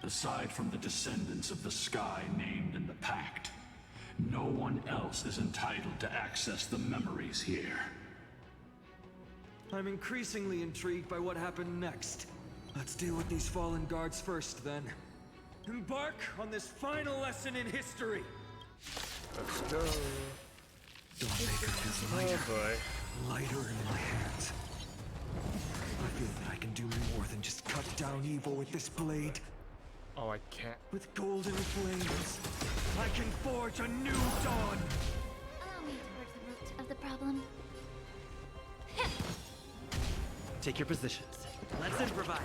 Aside from the descendants of the sky named in the pact, no one else is entitled to access the memories here.
I'm increasingly intrigued by what happened next. Let's deal with these fallen guards first, then. Embark on this final lesson in history!
Let's go.
Dawnmaker feels lighter.
Oh boy.
Lighter in my hands. I feel that I can do more than just cut down evil with this blade.
Oh, I can't.
With golden flames, I can forge a new dawn!
Allow me to work the root of the problem.
Take your positions. Let's improvise.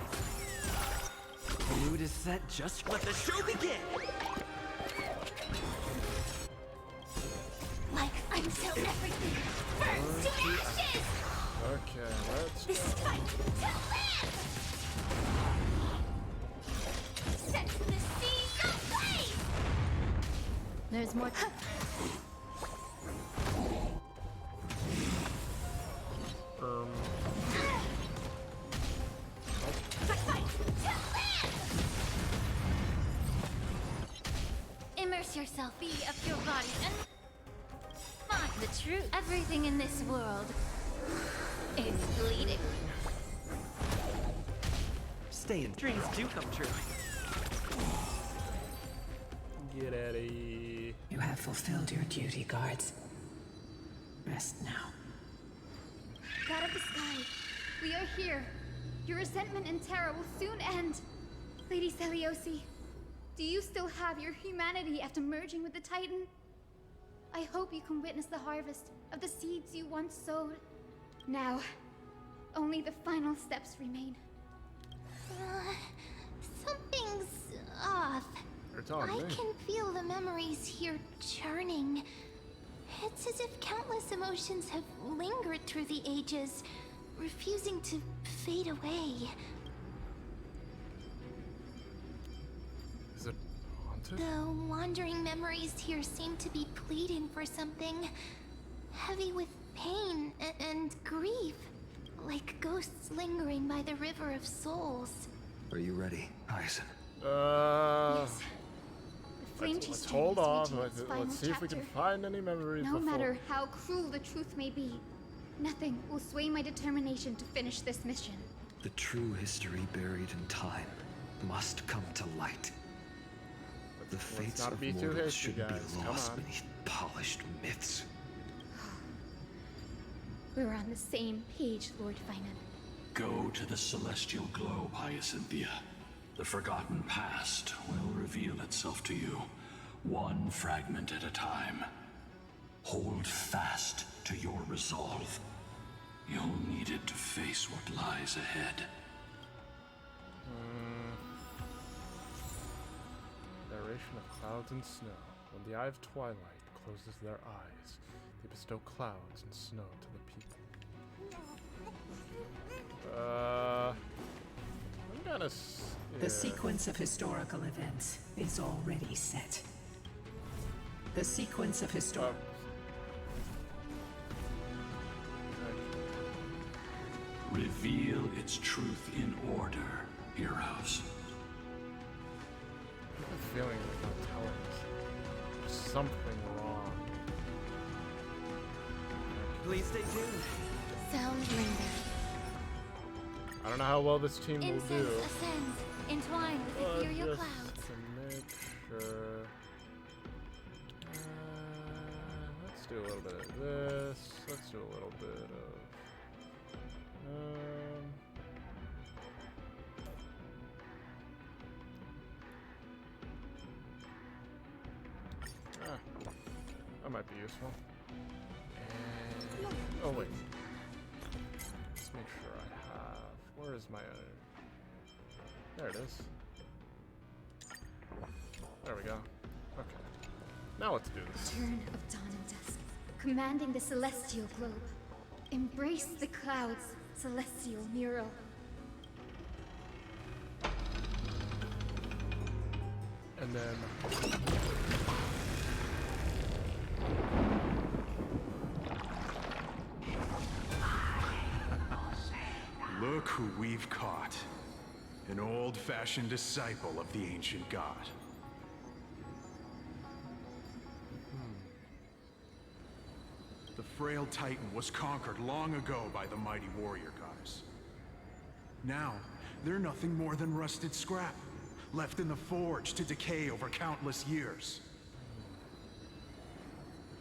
The mood is set. Just let the show begin.
Like until everything burns to ashes!
Okay, let's.
This time to live! Set the seas ablaze! There's more. Immerse yourself, be of your body, and find the truth. Everything in this world is bleeding.
Stay in. Dreams do come true.
Get out of here.
You have fulfilled your duty, guards. Rest now.
God of the sky, we are here. Your resentment and terror will soon end. Lady Celiosi, do you still have your humanity after merging with the Titan? I hope you can witness the harvest of the seeds you once sowed. Now, only the final steps remain.
Something's off.
It's on
I
me.
can feel the memories here churning. It's as if countless emotions have lingered through the ages, refusing to fade away.
Is it haunted?
The wandering memories here seem to be pleading for something, heavy with pain and grief, like ghosts lingering by the river of souls.
Are you ready, Hyacinth?
Yes. The flame
Let's
chase
hold
train is
off.
reaching its final
Let's see if we can
chapter.
find any memories
No
before.
matter how cruel the truth may be, nothing will sway my determination to finish this mission.
The true history buried in time must come to light. The fates
not
of
be too
mortals
hasty,
shouldn't
guys.
be
Come
lost
on.
beneath polished myths.
We're on the same page, Lord Finan.
Go to the celestial globe, Hyacinthia. The forgotten past will reveal itself to you, one fragment at a time. Hold fast to your resolve. You'll need it to face what lies ahead.
Narration of clouds and snow. When the eye of twilight closes their eyes, they bestow clouds and snow to the people. I'm gonna.
The sequence of historical events is already set. The sequence of historical...
Reveal its truth in order, heroes.
I have a feeling they're not telling us. There's something wrong.
Please stay tuned.
Sounds linger.
I don't know how well this team will
Incense
do.
ascends, entwined with ethereal
Just
clouds.
to make sure. Let's do a little bit of this. Let's do a little bit of. That might be useful. And, oh wait. Let's make sure I have. Where is my? There it is. There we go. Okay. Now let's do this.
Turn of dawn and dusk, commanding the celestial globe. Embrace the clouds, celestial mural.
And then
Look who we've caught. An old-fashioned disciple of the ancient god. The frail Titan was conquered long ago by the mighty warrior goddess. Now, they're nothing more than rusted scrap, left in the forge to decay over countless years.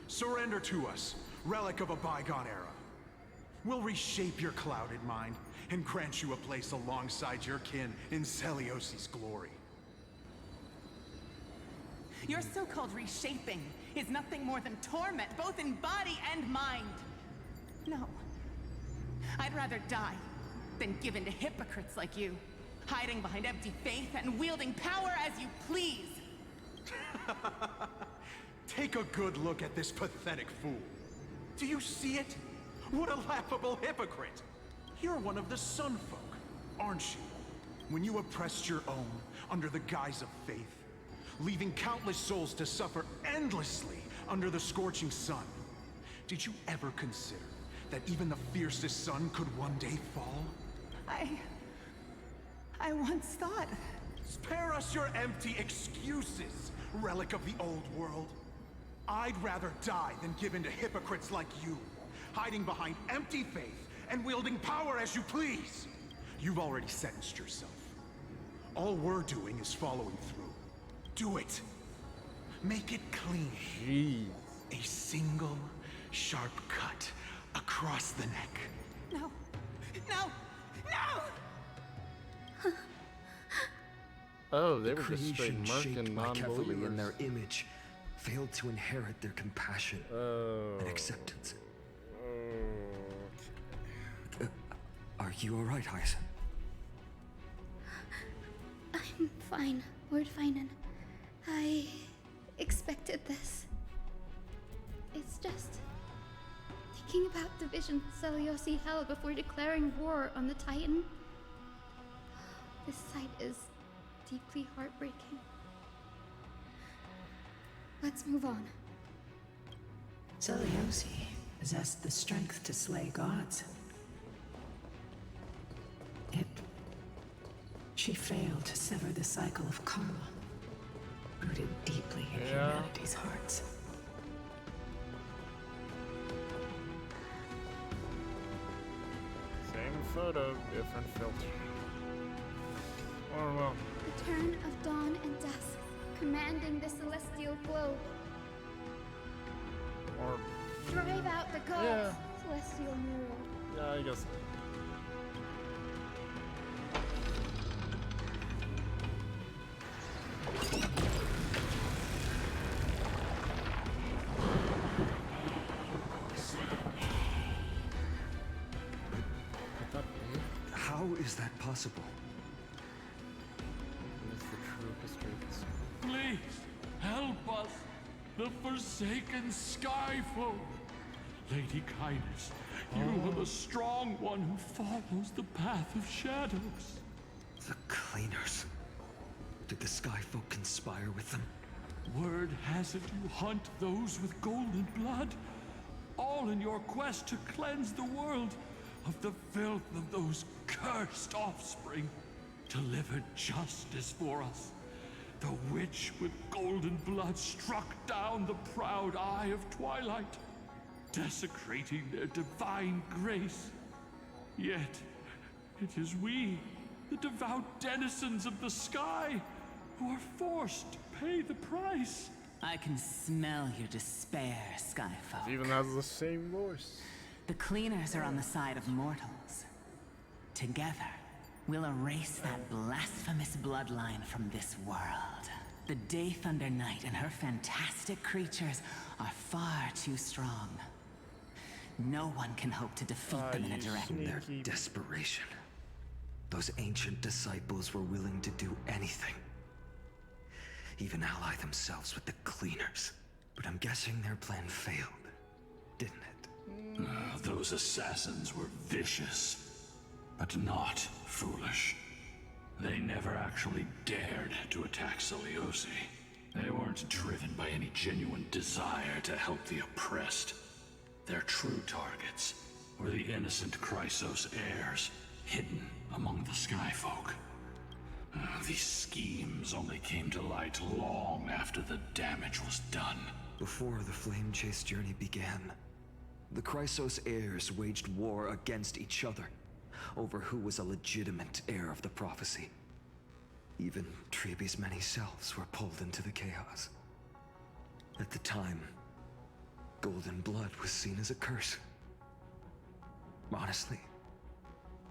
Surrender to us, relic of a bygone era. We'll reshape your clouded mind and grant you a place alongside your kin in Celiosi's glory.
Your so-called reshaping is nothing more than torment, both in body and mind. No. I'd rather die than give in to hypocrites like you, hiding behind empty faith and wielding power as you please.
Take a good look at this pathetic fool. Do you see it? What a laughable hypocrite! You're one of the Sun Folk, aren't you? When you oppressed your own under the guise of faith, leaving countless souls to suffer endlessly under the scorching sun, did you ever consider that even the fiercest sun could one day fall?
I once thought...
Spare us your empty excuses, relic of the old world. I'd rather die than give in to hypocrites like you, hiding behind empty faith and wielding power as you please. You've already sentenced yourself. All we're doing is following through. Do it. Make it clean.
jeez.
A single, sharp cut across the neck.
No. No! No!
Oh, they were just straight
Creation shaped
murking
by carefully in their
non-believers.
image failed to inherit their compassion
Oh.
and acceptance. Are you alright, Hyacin?
I'm fine, Lord Finan. I expected this. It's just thinking about the vision Celiosi held before declaring war on the Titan. This sight is deeply heartbreaking. Let's move on.
Celiosi possessed the strength to slay gods. Yet, she failed to sever the cycle of karma, rooted deeply in humanity's hearts.
Same photo, different filter. Oh well.
The turn of dawn and dusk, commanding the celestial globe.
Or
Drive out the gods,
Yeah.
celestial mural.
yeah, I guess. Could that be?
How is that possible?
What is the true history of this?
Please, help us, the forsaken Skyfolk. Lady Kindness, you are the strong one who follows the path of shadows.
The Cleaners. Did the Skyfolk conspire with them?
Word has it you hunt those with golden blood, all in your quest to cleanse the world of the filth of those cursed offspring. Delivered justice for us. The witch with golden blood struck down the proud eye of twilight, desecrating their divine grace. Yet, it is we, the devout denizens of the sky, who are forced to pay the price.
I can smell your despair, Skyfolk.
It even has the same voice.
The Cleaners are on the side of mortals. Together, we'll erase that blasphemous bloodline from this world. The Day Thunder Knight and her fantastic creatures are far too strong. No one can hope to defeat them in a
you
direct...
Their
sneaky-
desperation. Those ancient disciples were willing to do anything. Even ally themselves with the Cleaners. But I'm guessing their plan failed, didn't it?
Those assassins were vicious, but not foolish. They never actually dared to attack Seliosi. They weren't driven by any genuine desire to help the oppressed. Their true targets were the innocent Chrysos heirs, hidden among the Skyfolk. These schemes only came to light long after the damage was done.
Before the Flame Chase journey began, the Chrysos heirs waged war against each other over who was a legitimate heir of the prophecy. Even Trebi's many selves were pulled into the chaos. At the time, golden blood was seen as a curse. Honestly,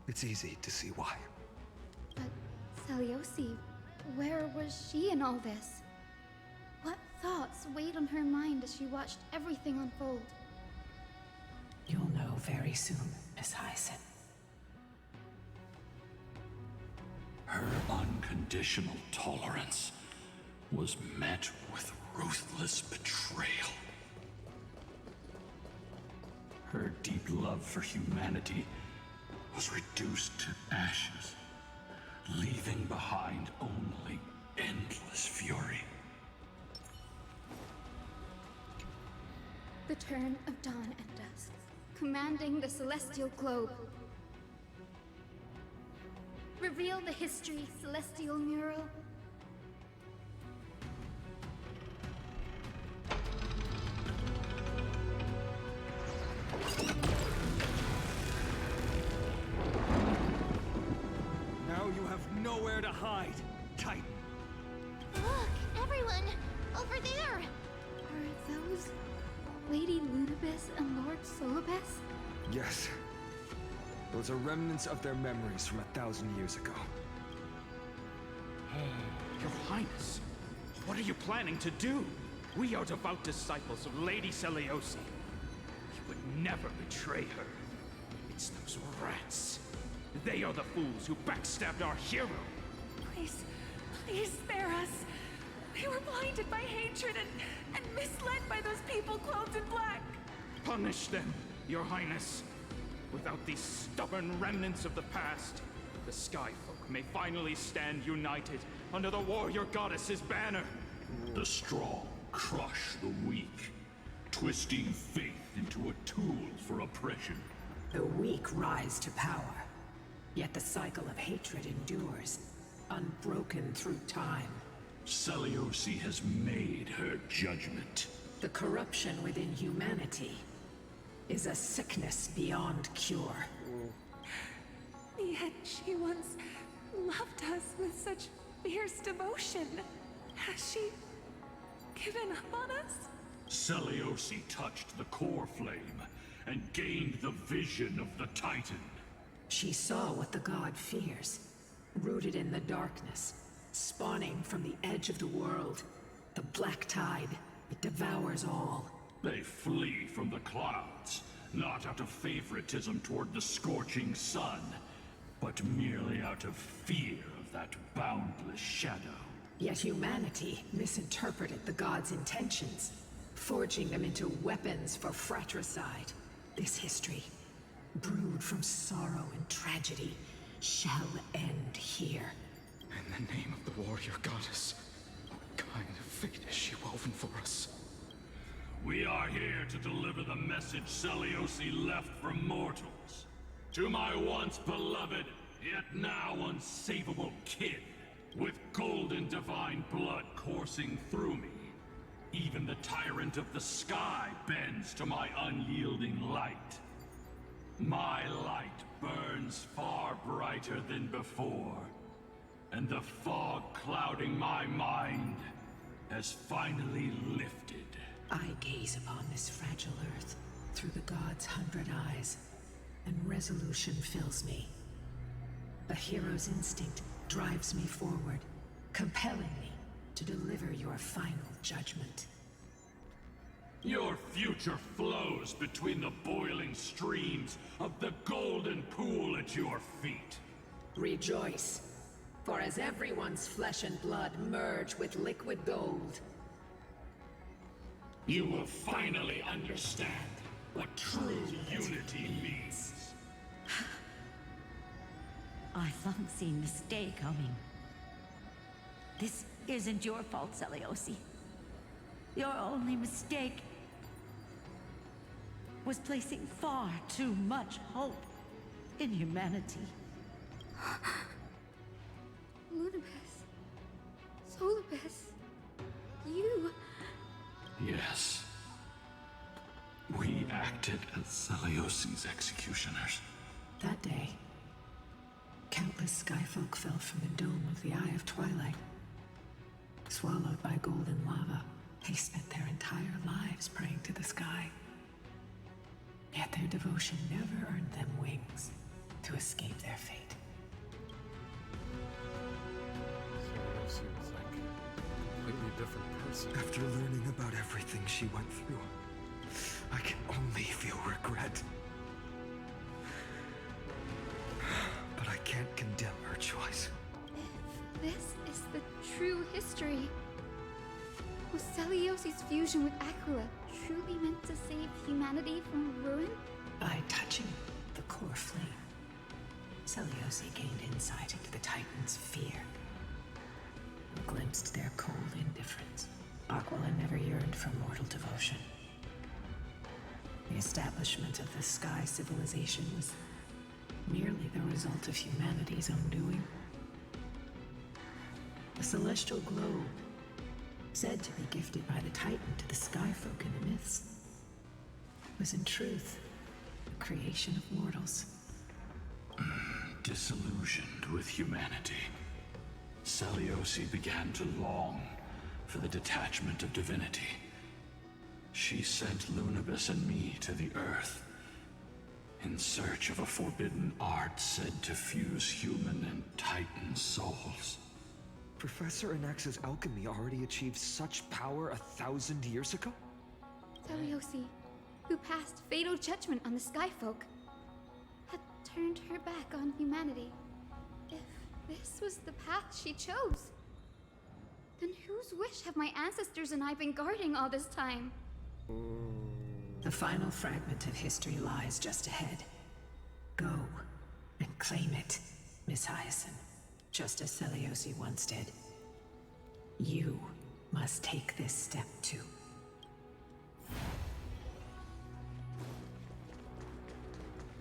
it's easy to see why.
But Seliosi, where was she in all this? What thoughts weighed on her mind as she watched everything unfold?
You'll know very soon, Miss Hyson.
Her unconditional tolerance was met with ruthless betrayal. Her deep love for humanity was reduced to ashes, leaving behind only endless fury.
The turn of dawn and dusk, commanding the celestial globe. Reveal the history, celestial mural.
Now you have nowhere to hide, Titan.
Look, everyone! Over there!
Are those Lady Ludibus and Lord Solibus?
Yes. Those are remnants of their memories from 1,000 years ago.
Your Highness, what are you planning to do? We are devout disciples of Lady Seliosi. You would never betray her. It's those rats. They are the fools who backstabbed our hero.
Please, please spare us. We were blinded by hatred and misled by those people clothed in black.
Punish them, Your Highness. Without these stubborn remnants of the past, the Skyfolk may finally stand united under the warrior goddess's banner.
The strong crush the weak, twisting faith into a tool for oppression.
The weak rise to power, yet the cycle of hatred endures, unbroken through time.
Seliosi has made her judgment.
The corruption within humanity is a sickness beyond cure.
Yet she once loved us with such fierce devotion. Has she given up on us?
Seliosi touched the core flame and gained the vision of the Titan.
She saw what the god fears, rooted in the darkness, spawning from the edge of the world. The black tide, it devours all.
They flee from the clouds, not out of favoritism toward the scorching sun, but merely out of fear of that boundless shadow.
Yet humanity misinterpreted the god's intentions, forging them into weapons for fratricide. This history, brewed from sorrow and tragedy, shall end here.
In the name of the warrior goddess, what kind of fate has she woven for us?
We are here to deliver the message Seliosi left for mortals. To my once beloved, yet now unsavable kin, with golden divine blood coursing through me. Even the tyrant of the sky bends to my unyielding light. My light burns far brighter than before, and the fog clouding my mind has finally lifted.
I gaze upon this fragile earth through the god's 100 eyes, and resolution fills me. A hero's instinct drives me forward, compelling me to deliver your final judgment.
Your future flows between the boiling streams of the golden pool at your feet.
Rejoice, for as everyone's flesh and blood merge with liquid gold,
you will finally understand what true unity means.
I've long seen this day coming. This isn't your fault, Seliosi. Your only mistake was placing far too much hope in humanity.
Lunabis. Solibus. You.
Yes. We acted as Celiosi's executioners.
That day, countless skyfolk fell from the dome of the Eye of Twilight. Swallowed by golden lava, they spent their entire lives praying to the sky. Yet their devotion never earned them wings to escape their fate.
So was like a completely different person.
After learning about everything she went through, I can only feel regret. But I can't condemn her choice.
If this is the true history, was Celiosi's fusion with Aquila truly meant to save humanity from ruin?
By touching the core flame, Celiosi gained insight into the Titans' fear and glimpsed their cold indifference. Aquila never yearned for mortal devotion. The establishment of the Sky Civilization was merely the result of humanity's own doing. The celestial globe, said to be gifted by the Titan to the Skyfolk in the myths, was in truth a creation of mortals.
Disillusioned with humanity, Celiosi began to long for the detachment of divinity. She sent Lunabis and me to the Earth in search of a forbidden art said to fuse human and Titan souls.
Professor Anax's alchemy already achieved such power 1,000 years ago?
Celiosi, who passed fatal judgment on the Skyfolk, had turned her back on humanity. If this was the path she chose, then whose wish have my ancestors and I been guarding all this time?
The final fragment of history lies just ahead. Go and claim it, Miss Hyacinth, just as Celiosi once did. You must take this step too.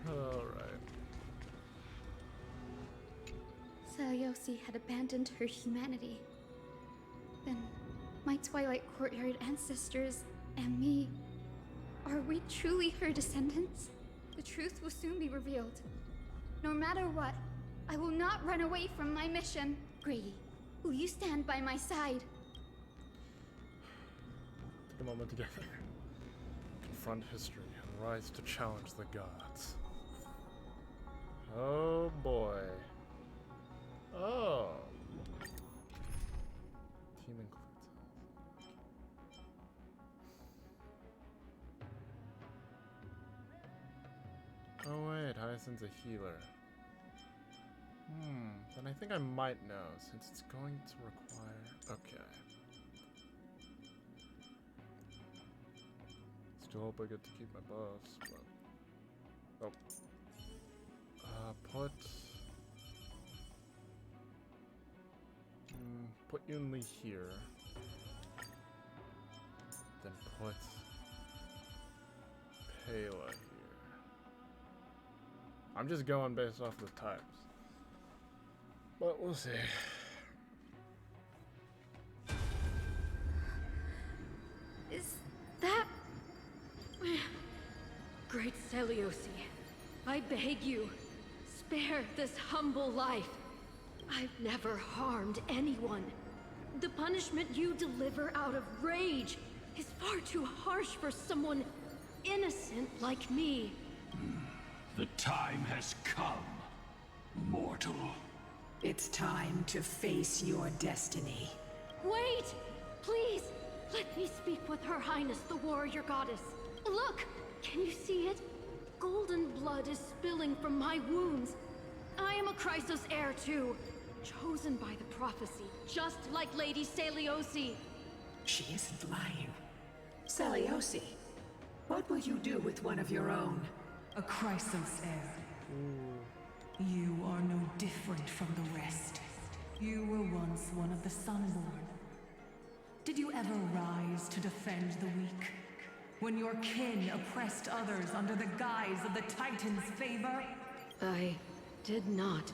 Alright.
Celiosi had abandoned her humanity. Then, my Twilight Courtyard ancestors and me, are we truly her descendants? The truth will soon be revealed. No matter what, I will not run away from my mission. Grady, will you stand by my side?
Take a moment together. Confront history and rise to challenge the gods. Oh boy. Oh. Team includes. Oh wait, Hyacinth's a healer. Then I think I might know, since it's going to require... Okay. Still hope I get to keep my buffs, but... Oh. Put... Put Yunli here. Then put... Pela here. I'm just going based off the types. But we'll see.
Is that...
Great Celiosi, I beg you, spare this humble life. I've never harmed anyone. The punishment you deliver out of rage is far too harsh for someone innocent like me.
The time has come, mortal.
It's time to face your destiny.
Wait! Please! Let me speak with Her Highness, the warrior goddess. Look! Can you see it? Golden blood is spilling from my wounds. I am a Chrysos heir too, chosen by the prophecy, just like Lady Celiosi.
She isn't lying. Celiosi, what will you do with one of your own?
A Chrysos heir. You are no different You were once one of the Sunborn. Did you ever rise to defend the weak? When your kin oppressed others under the guise of the Titan's favor?
I did not.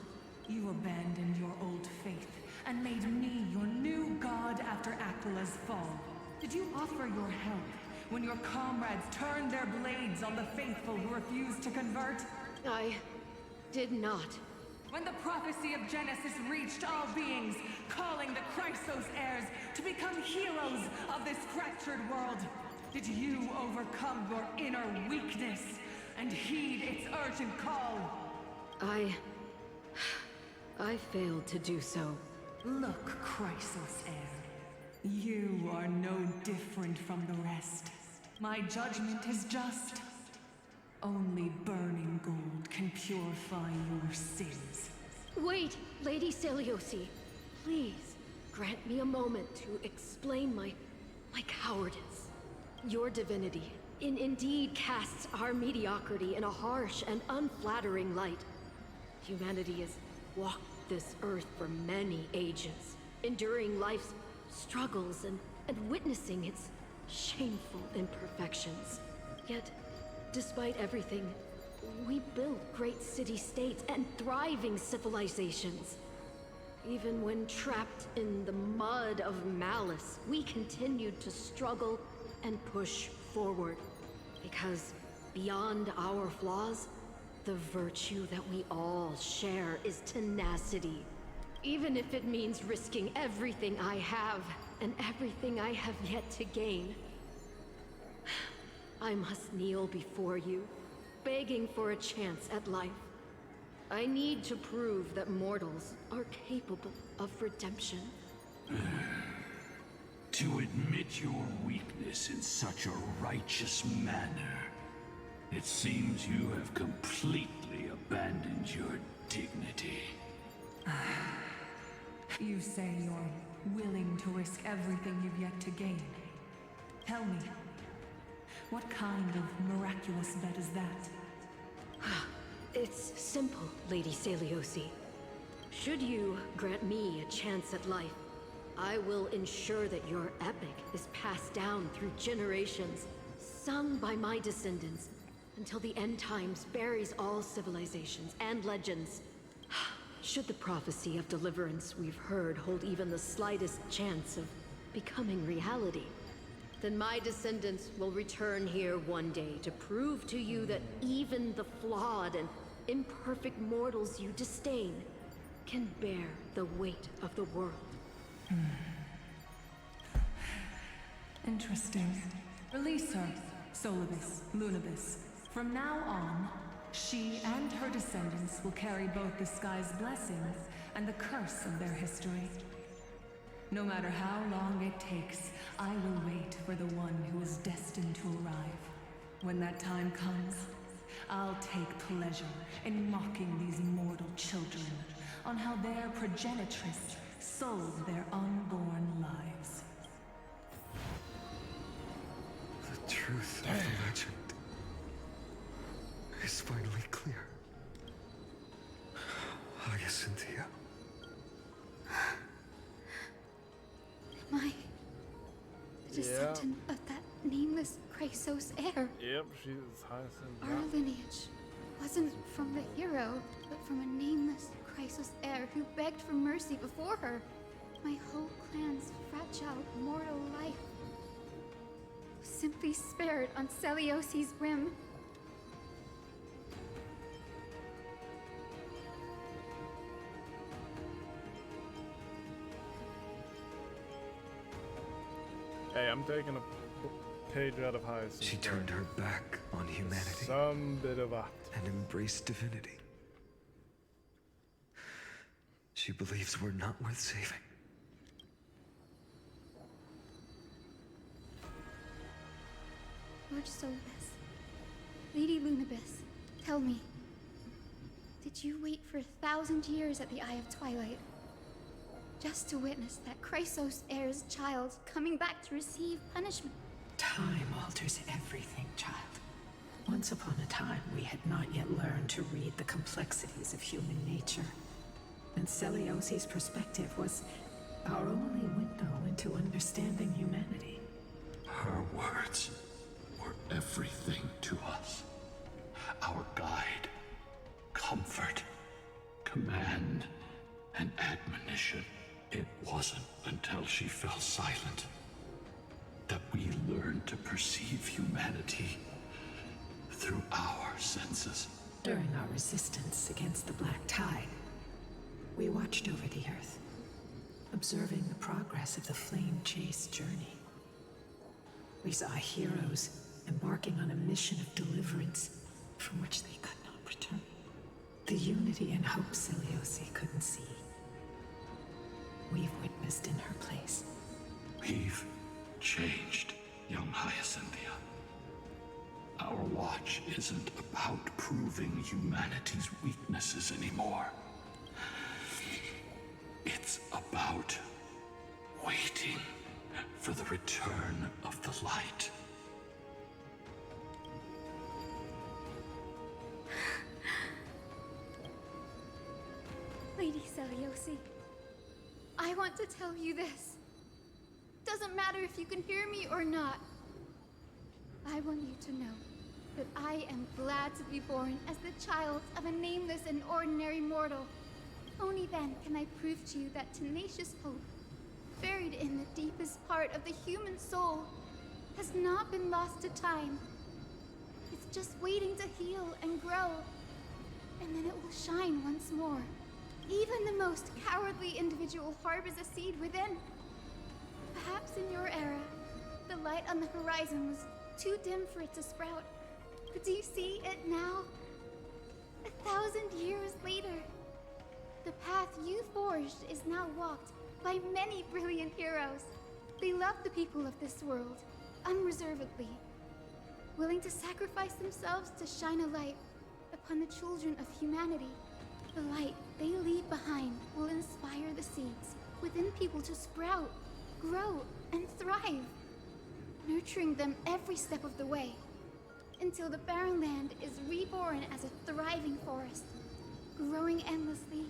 You abandoned your old faith and made me your new god after Aquila's fall. Did you offer your help when your comrades turned their blades on the faithful who refused to convert?
I did not.
When the prophecy of Genesis reached all beings, calling the Chrysos heirs to become heroes of this fractured world, did you overcome your inner weakness and heed its urgent call?
I failed to do so.
Look, Chrysos heir. You are no different from the rest. My judgment is just. Only burning gold can purify your sins.
Wait, Lady Seliosi. Please, grant me a moment to explain my cowardice. Your divinity indeed casts our mediocrity in a harsh and unflattering light. Humanity has walked this earth for many ages, enduring life's struggles and witnessing its shameful imperfections. Yet, despite everything, we built great city-states and thriving civilizations. Even when trapped in the mud of malice, we continued to struggle and push forward. Because beyond our flaws, the virtue that we all share is tenacity. Even if it means risking everything I have and everything I have yet to gain. I must kneel before you, begging for a chance at life. I need to prove that mortals are capable of redemption.
To admit your weakness in such a righteous manner, it seems you have completely abandoned your dignity.
You say you're willing to risk everything you've yet to gain. Tell me, what kind of miraculous bet is that?
It's simple, Lady Seliosi. Should you grant me a chance at life, I will ensure that your epic is passed down through generations, sung by my descendants, until the end times buries all civilizations and legends. Should the prophecy of deliverance we've heard hold even the slightest chance of becoming reality, then my descendants will return here one day to prove to you that even the flawed and imperfect mortals you disdain can bear the weight of the world.
Interesting. Release her, Solibus, Lunibus. From now on, she and her descendants will carry both the sky's blessings and the curse of their history. No matter how long it takes, I will wait for the one who is destined to arrive. When that time comes, I'll take pleasure in mocking these mortal children on how their progenitress sold their unborn lives.
The truth of the legend is finally clear. Hyacinthia.
Am I the descendant of that nameless Chrysos heir?
Yep, she's Hyacinth.
Our lineage wasn't from the hero, but from a nameless Chrysos heir who begged for mercy before her. My whole clan's fragile mortal life was simply spared on Seliosi's whim.
Hey, I'm taking a page out of Hyacinth.
She turned her back on humanity.
Some bit of optimism.
And embraced divinity. She believes we're not worth saving.
Lord Solibus, Lady Lunibus, tell me, did you wait for 1,000 years at the Eye of Twilight just to witness that Chrysos heir's child coming back to receive punishment?
Time alters everything, child. Once upon a time, we had not yet learned to read the complexities of human nature. And Celiosi's perspective was our only window into understanding humanity.
Her words were everything to us. Our guide, comfort, command, and admonition. It wasn't until she fell silent that we learned to perceive humanity through our senses.
During our resistance against the Black Tide, we watched over the Earth, observing the progress of the Flame Chase journey. We saw heroes embarking on a mission of deliverance from which they could not return. The unity and hope Celiosi couldn't see. We've witnessed in her place.
We've changed, young Hyacinthia. Our watch isn't about proving humanity's weaknesses anymore. It's about waiting for the return of the light.
Lady Celiosi, I want to tell you this. Doesn't matter if you can hear me or not. I want you to know that I am glad to be born as the child of a nameless and ordinary mortal. Only then can I prove to you that tenacious hope, buried in the deepest part of the human soul, has not been lost to time. It's just waiting to heal and grow, and then it will shine once more. Even the most cowardly individual harbors a seed within. Perhaps in your era, the light on the horizon was too dim for it to sprout. But do you see it now? 1,000 years later, the path you forged is now walked by many brilliant heroes. They love the people of this world, unreservedly, willing to sacrifice themselves to shine a light upon the children of humanity. The light they leave behind will inspire the seeds within people to sprout, grow, and thrive, nurturing them every step of the way, until the barren land is reborn as a thriving forest, growing endlessly,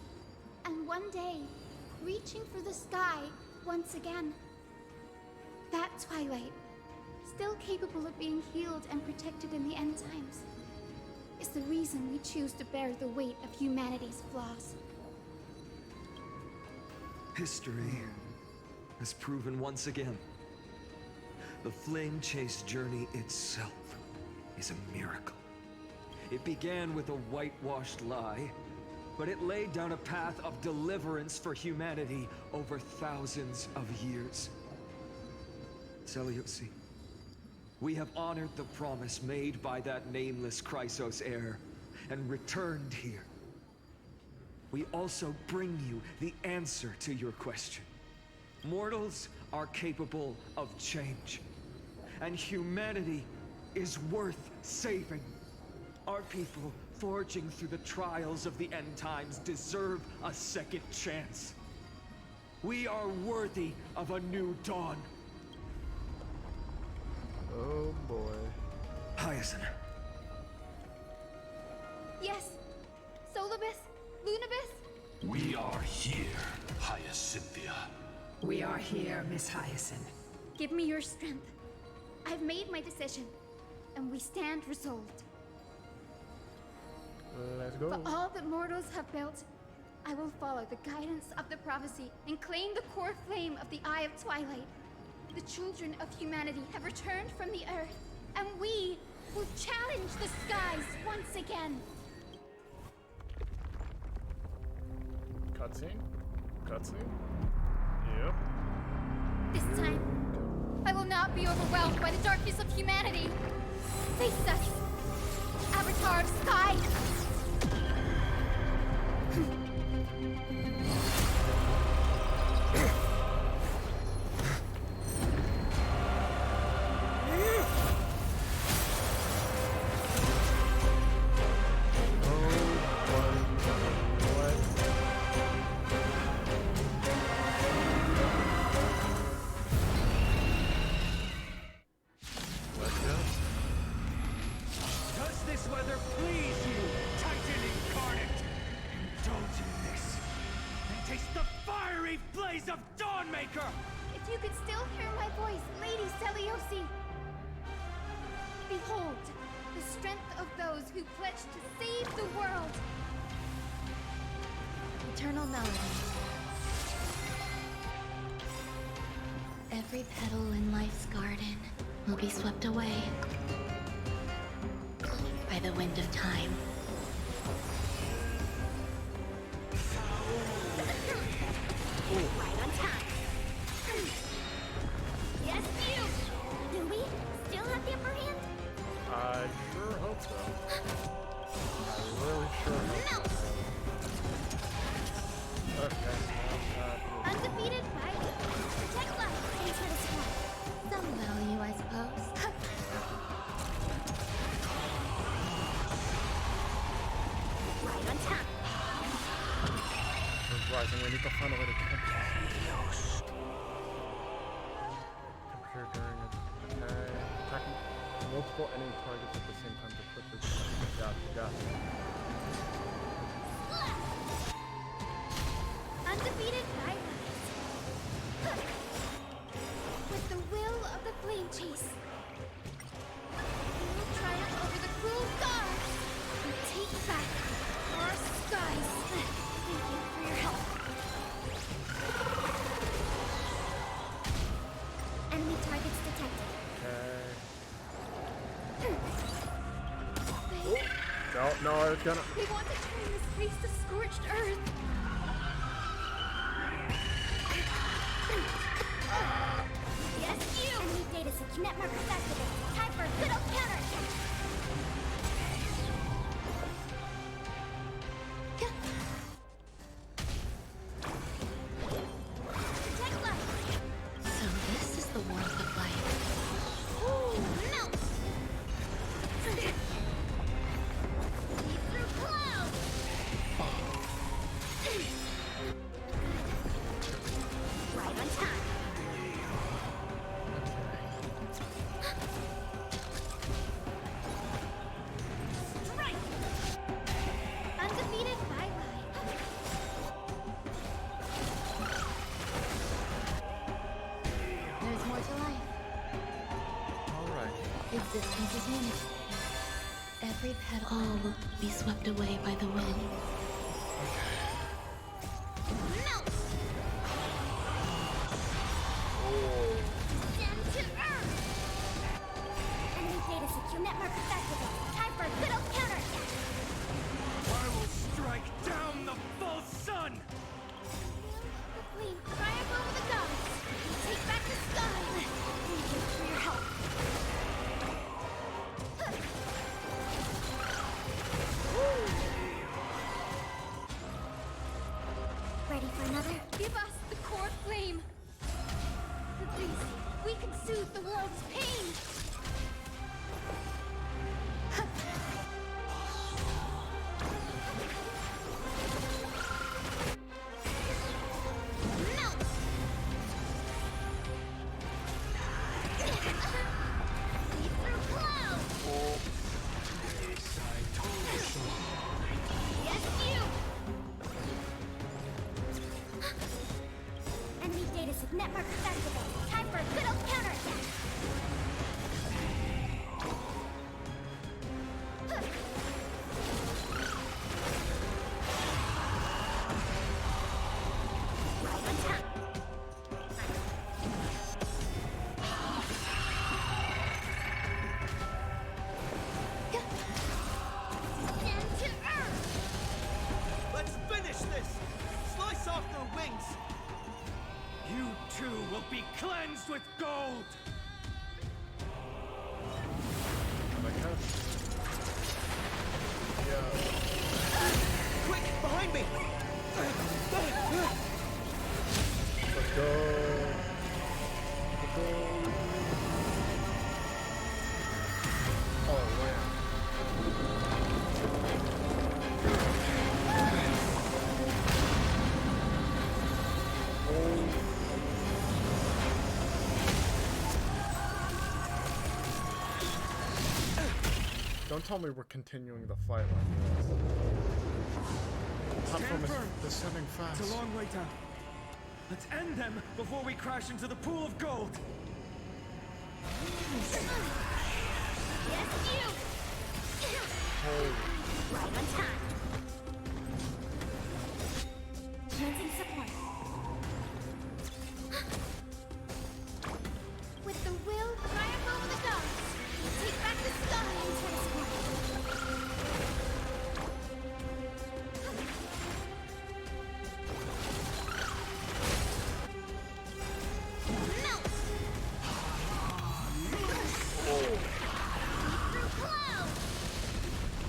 and one day, reaching for the sky once again. That twilight, still capable of being healed and protected in the end times, is the reason we choose to bear the weight of humanity's flaws.
History has proven once again, the Flame Chase journey itself is a miracle. It began with a whitewashed lie, but it laid down a path of deliverance for humanity over thousands of years. Celiosi, we have honored the promise made by that nameless Chrysos heir and returned here. We also bring you the answer to your question. Mortals are capable of change, and humanity is worth saving. Our people, forging through the trials of the end times, deserve a second chance. We are worthy of a new dawn.
Oh boy.
Hyacinth.
Yes, Solibus, Lunibus?
We are here, Hyacinthia.
We are here, Miss Hyacinth.
Give me your strength. I've made my decision, and we stand resolved.
Let's go.
For all that mortals have built, I will follow the guidance of the prophecy and claim the core flame of the Eye of Twilight. The children of humanity have returned from the earth, and we will challenge the skies once again.
Cutscene? Cutscene? Yep.
This time, I will not be overwhelmed by the darkness of humanity. Face us, Avatar of Sky!
Does this weather please you, Titan incarnate? Indulge in this. rise of Dawnmaker!
If you could still hear my voice, Lady Celiosi! Behold, the strength of those who pledge to save the world! Eternal melody.
Every petal in life's garden will be swept away by the wind of time. Right on time. Yes, you! Do we still have the upper hand?
I sure hope so. I really sure hope so. Okay.
Undefeated by protect life. Thanks for the support. Some value, I suppose.
Right on time.
Rising, we need to find a way to catch this. Temperature during attack. Attacking multiple enemy targets at the same time to quickly. Got it.
Undefeated by rise. With the will of the flame chase. We will triumph over the cruel gods and take back our skies. Thank you for your help. Enemy targets detected.
Okay. No, it's gonna.
They want to turn this place to scorched earth. Yes, you! Enemy data set net markers activated. Time for a good old counterattack. Protect life.
So this is the warmth of life.
Ooh, melt! Leap through clouds!
Right on time.
Strike! Undefeated by line. There's more to life.
Alright.
Existence is unity. Every petal.
All will be swept away by the wind.
Melt! Stand to earth! Enemy data secure net markers activated. Time for a good old counterattack.
I will strike down the false sun!
The queen triumph over the gods. Take back the sky. Thank you for your help. Ready for another? Give us the core flame. With this, we can soothe the world's pain. Melt! Leap through clouds! Yes, you! Enemy data set net markers activated. Time for a good old counterattack. Right on time. Stand to earth!
Let's finish this! Slice off their wings! You too will be cleansed with gold! Quick, behind me!
Let's go. Oh, man. Don't tell me we're continuing the fight like this. Platform is descending fast.
It's a long way down.
Let's end them before we crash into the pool of gold!
Yes, you! Right on time. Lancing support. With the will triumph over the gods, take back the sky and transform. Melt! Through cloud!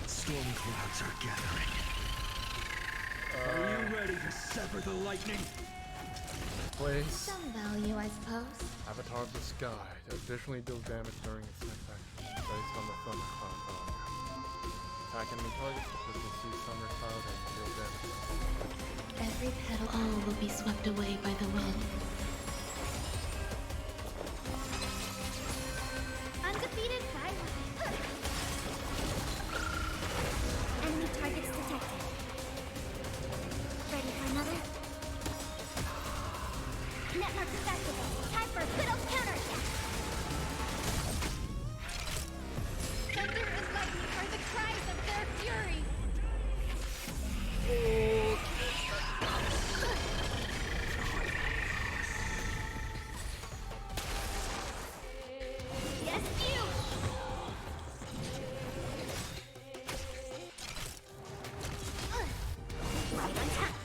Storm clouds are gathering. Are you ready to sever the lightning?
Place
Some value, I suppose.
Avatar of the Sky. Additionally deals damage during its next action based on the thundercloud value. Attack enemy targets to quickly see thundercloud and deal damage.
Every petal, all will be swept away by the wind.
Undefeated Firelight. Enemy targets detected. Ready for another? Network activated. Time for good old counterattack. Thunder and lightning are the cries of their fury.
Yes, you! Right on time.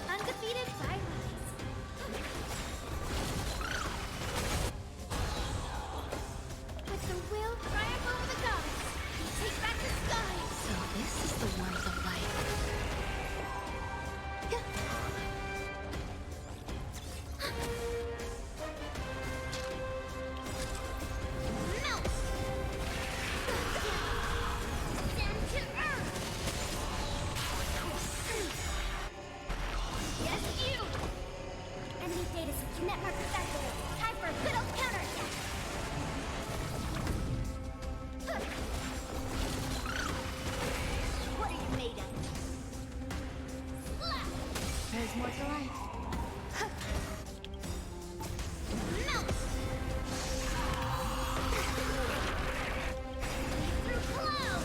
Undefeated Firelight. With the will triumph over the gods, take back the sky.
So this is the warmth of life.
Melt! Down to earth!
Yes, you!
Enemy data system network is activated. Time for a good old counterattack.
What are you made of?
Slap! There's more to life.
Melt!
Through cloud!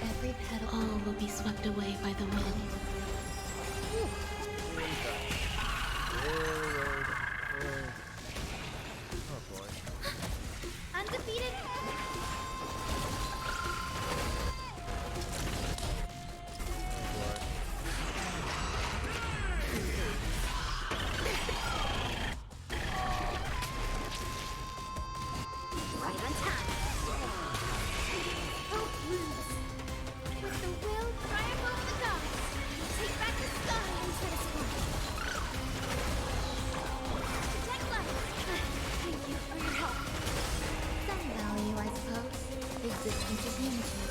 Every petal, all will be swept away by the wind.
Oh boy.
Undefeated.
Right on time.
Hope moves. With the will triumph over the gods, take back the sky and transform. Protect life. Thank you for your help. Some value, I suppose. Existence is unity.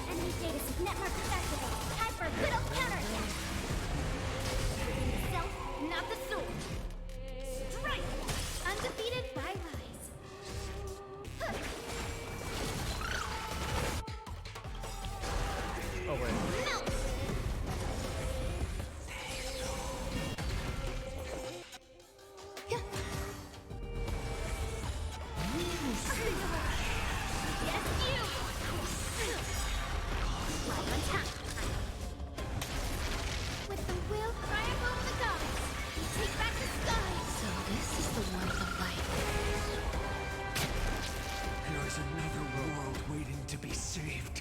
Enemy data system network is activated. Time for a good old counterattack. Self, not the sword. Strike! Undefeated Firelight.
Oh wait.
Melt!
Yes, you! Right on time.
With the will triumph over the gods, take back the sky.
So this is the warmth of life.
There is another world waiting to be saved.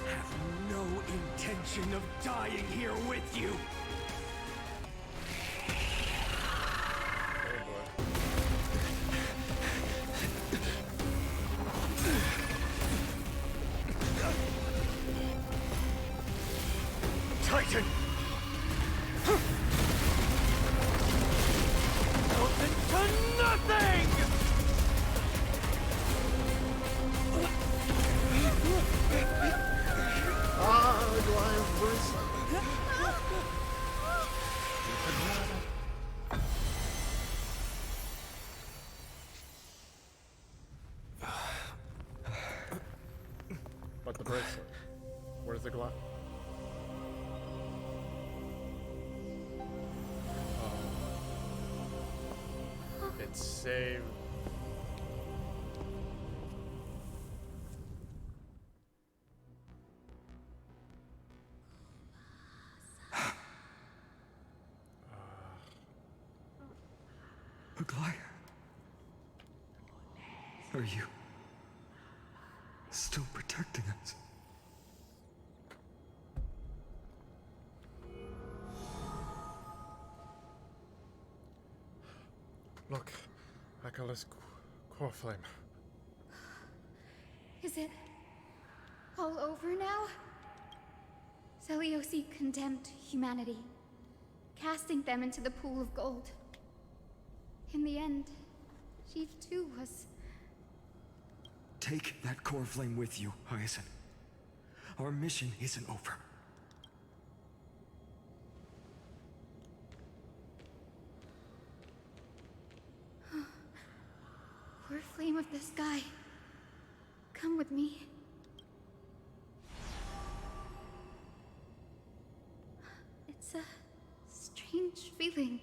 We have no intention of dying here with you.
Oh boy.
Titan! Melted to nothing!
Ah, do I have bracelet? bracelet. Where's the glass? It's saved.
Cocolia. Are you still protecting us?
Look, Akala's core flame.
Is it all over now? Seliosi condemned humanity, casting them into the pool of gold. In the end, she too was...
Take that core flame with you, Hyacinth. Our mission isn't over.
Poor flame of the sky. Come with me. It's a strange feeling.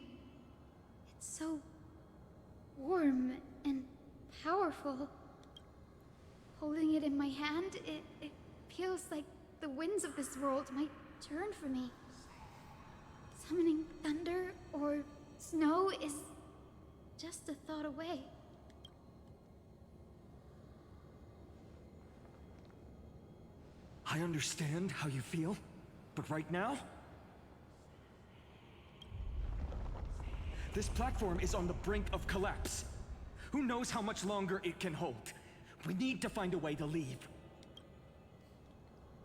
It's so warm and powerful. Holding it in my hand, it feels like the winds of this world might turn for me. Summoning thunder or snow is just a thought away.
I understand how you feel, but right now, this platform is on the brink of collapse. Who knows how much longer it can hold? We need to find a way to leave.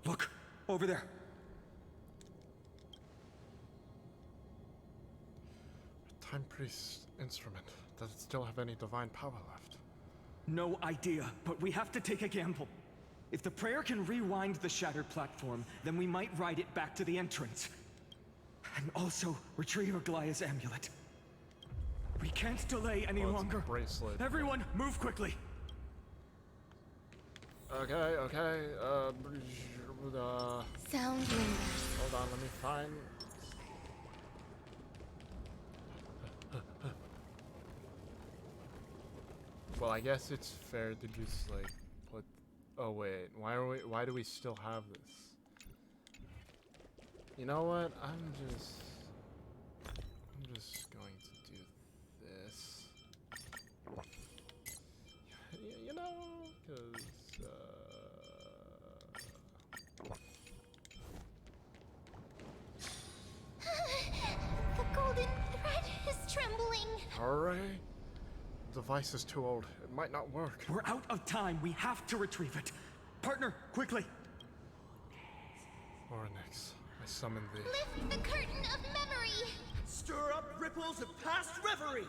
Look, over there.
Time Priest's instrument. Does it still have any divine power left?
No idea, but we have to take a gamble. If the prayer can rewind the shattered platform, then we might ride it back to the entrance. And also retrieve Aglaya's amulet. We can't delay any longer.
Bracelet.
Everyone, move quickly.
Okay.
Sound lingers.
Hold on, let me find. Well, I guess it's fair to just like put. Oh wait, why do we still have this? You know what? I'm just going to do this. You know, because
The golden thread is trembling.
Alright. Device is too old. It might not work.
We're out of time. We have to retrieve it. Partner, quickly.
Orynyx, I summon thee.
Lift the curtain of memory.
Stir up ripples of past reverie!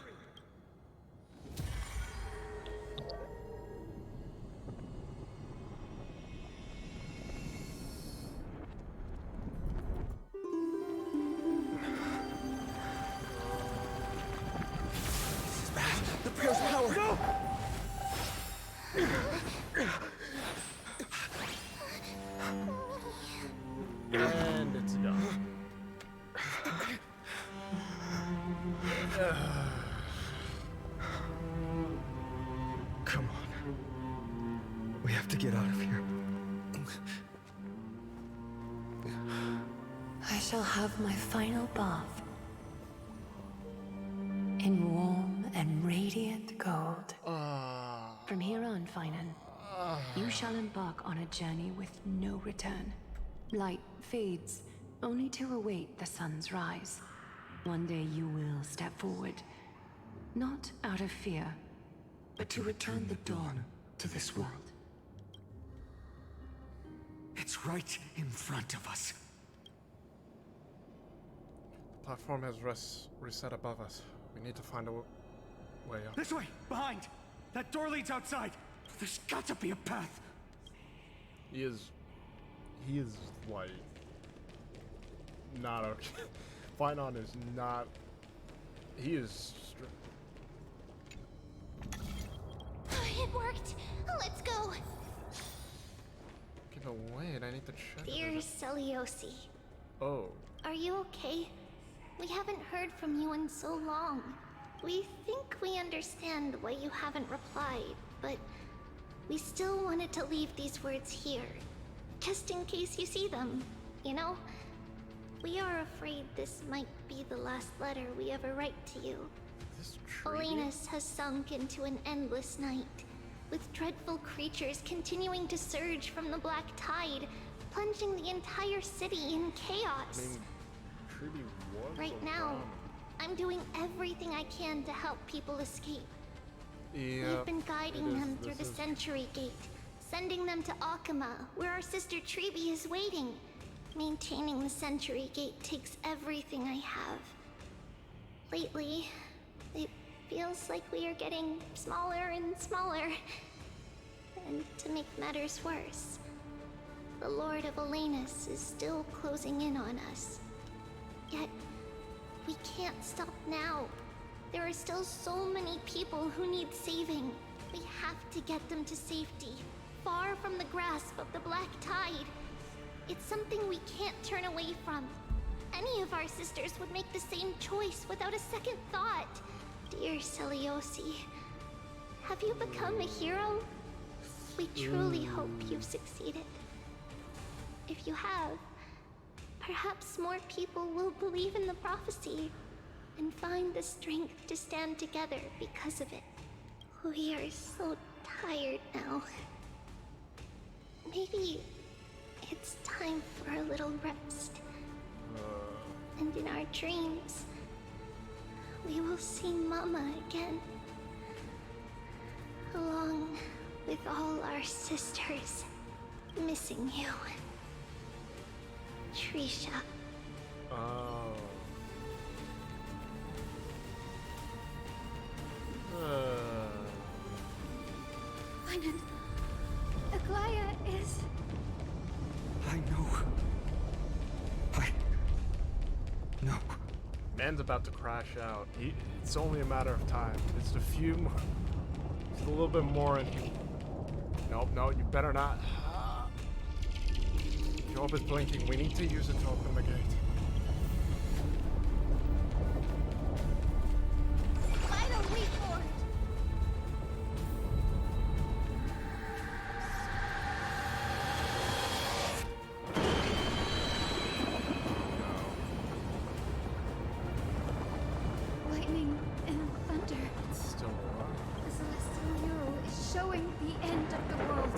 This is bad. The prayer's power! No!
And it's done.
Come on. We have to get out of here.
I shall have my final bath in warm and radiant gold. From here on, Finan, you shall embark on a journey with no return. Light fades, only to await the sun's rise. One day you will step forward, not out of fear, but to return the dawn to this world.
It's right in front of us.
The platform has reset above us. We need to find a way up.
This way, behind. That door leads outside. There's got to be a path.
He is like not okay. Finon is not. He is.
It worked. Let's go.
Can But wait, I need to check.
Dear Celiosi,
Oh.
are you okay? We haven't heard from you in so long. We think we understand why you haven't replied, but we still wanted to leave these words here, just in case you see them, you know? We are afraid this might be the last letter we ever write to you.
This tree?
Olenus has sunk into an endless night, with dreadful creatures continuing to surge from the black tide, plunging the entire city in chaos.
I mean, Treaty was
Right now, I'm doing everything I can to help people escape. We've been guiding them through the Century Gate, sending them to Akama, where our sister Treeby is waiting. Maintaining the Century Gate takes everything I have. Lately, it feels like we are getting smaller and smaller. And to make matters worse, the Lord of Olenus is still closing in on us. Yet, we can't stop now. There are still so many people who need saving. We have to get them to safety, far from the grasp of the black tide. It's something we can't turn away from. Any of our sisters would make the same choice without a second thought. Dear Celiosi, have you become a hero? We truly hope you've succeeded. If you have, perhaps more people will believe in the prophecy and find the strength to stand together because of it. We are so tired now. Maybe it's time for a little rest. And in our dreams, we will see Mama again. Along with all our sisters. Missing you. Trisha.
Oh.
Wyman, Aglaya is...
I know. No.
Man's about to crash out. It's only a matter of time. Just a few more... Just a little bit more and he... Nope, no, you better not. Job is blinking. We need to use it to open the gate.
Why don't we for it? Lightning and thunder.
It's still alive.
The celestial mural is showing the end of the world.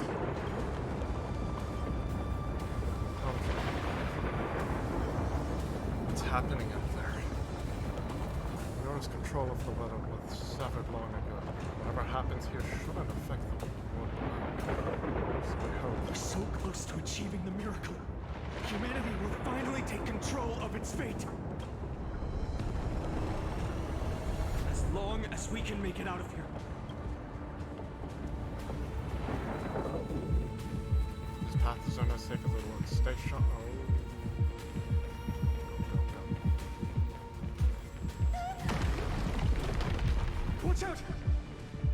What's happening up there? Nora's control of the weather was severed long ago. Whatever happens here shouldn't affect the world below. So I hope.
We're so close to achieving the miracle. Humanity will finally take control of its fate. As long as we can make it out of here.
This path is only as safe as it looks. Stay strong. Oh.
Watch out!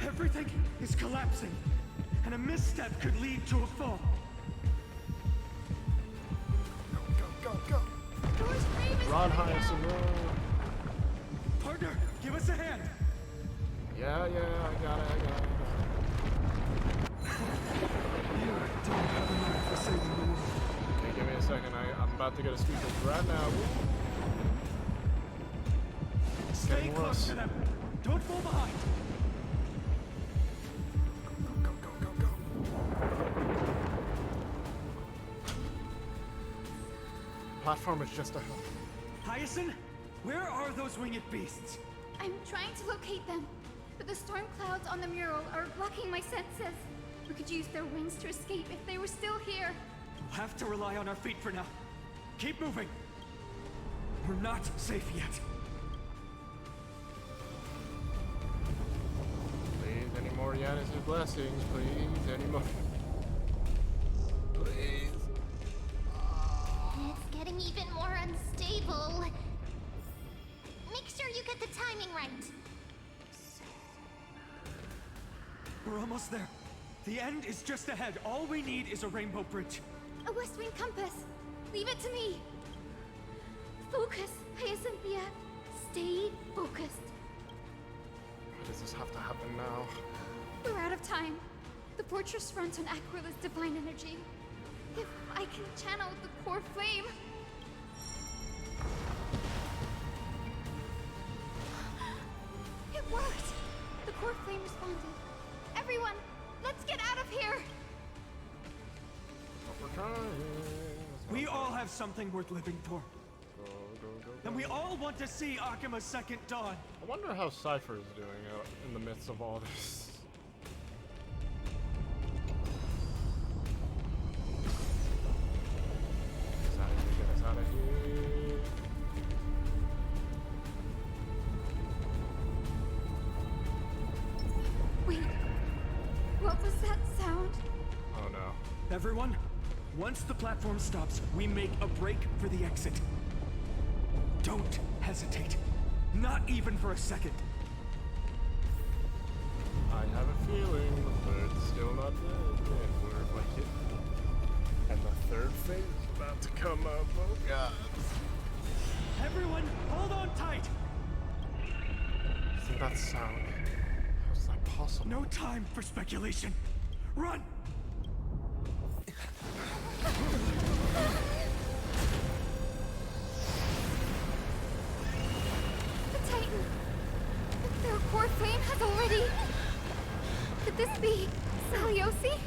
Everything is collapsing, and a misstep could lead to a fall. Go!
Run, Hyacinth, run!
Partner, give us a hand!
Yeah, I got it.
You don't have a knife for saving the world.
Okay, give me a second. I'm about to get a speed boost right now.
Stay
Getting
close
worse.
to them. Don't fall behind. Go.
Platform is just ahead.
Hyacinth, where are those winged beasts?
I'm trying to locate them, but the storm clouds on the mural are blocking my senses. We could use their wings to escape if they were still here.
We'll have to rely on our feet for now. Keep moving. We're not safe yet.
Please, any more Yanis' blessings, please, any more. Please.
It's getting even more unstable. Make sure you get the timing right.
We're almost there. The end is just ahead. All we need is a rainbow bridge.
A West Wing compass. Leave it to me. Focus, Hyacinthia. Stay focused.
Why does this have to happen now?
We're out of time. The fortress runs on Aquila's divine energy. If I can channel the core flame... It worked! The core flame responded. Everyone, let's get out of here!
We're trying.
We all have something worth living for.
Go.
And we all want to see Akima's second dawn.
I wonder how Cypher is doing in the midst of all this. Get us out of here.
Wait, what was that sound?
Oh no.
Everyone, once the platform stops, we make a break for the exit. Don't hesitate. Not even for a second.
I have a feeling the bird's still not dead, and we're like it. And the third phase is about to come up. Oh god.
Everyone, hold on tight.
See that sound? How's that possible?
No time for speculation. Run!
The Titan! Their core flame has already... Could this be Celiosi?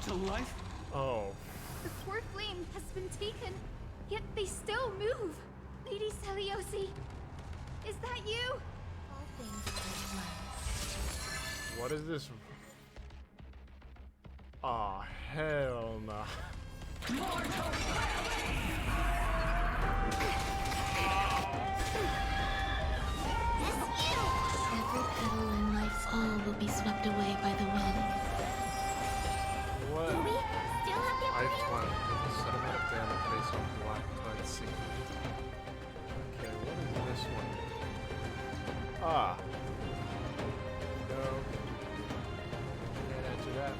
To life?
Oh.
The core flame has been taken, yet they still move. Lady Celiosi, is that you?
All things are one.
What is this? Aw, hell nah.
Every petal in life's all will be swept away by the wind.
What?
Do we still have the
I
plan?
plan with a cinematic damage based on black tide scene. Okay, what is this one? Ah. No. Can't answer that.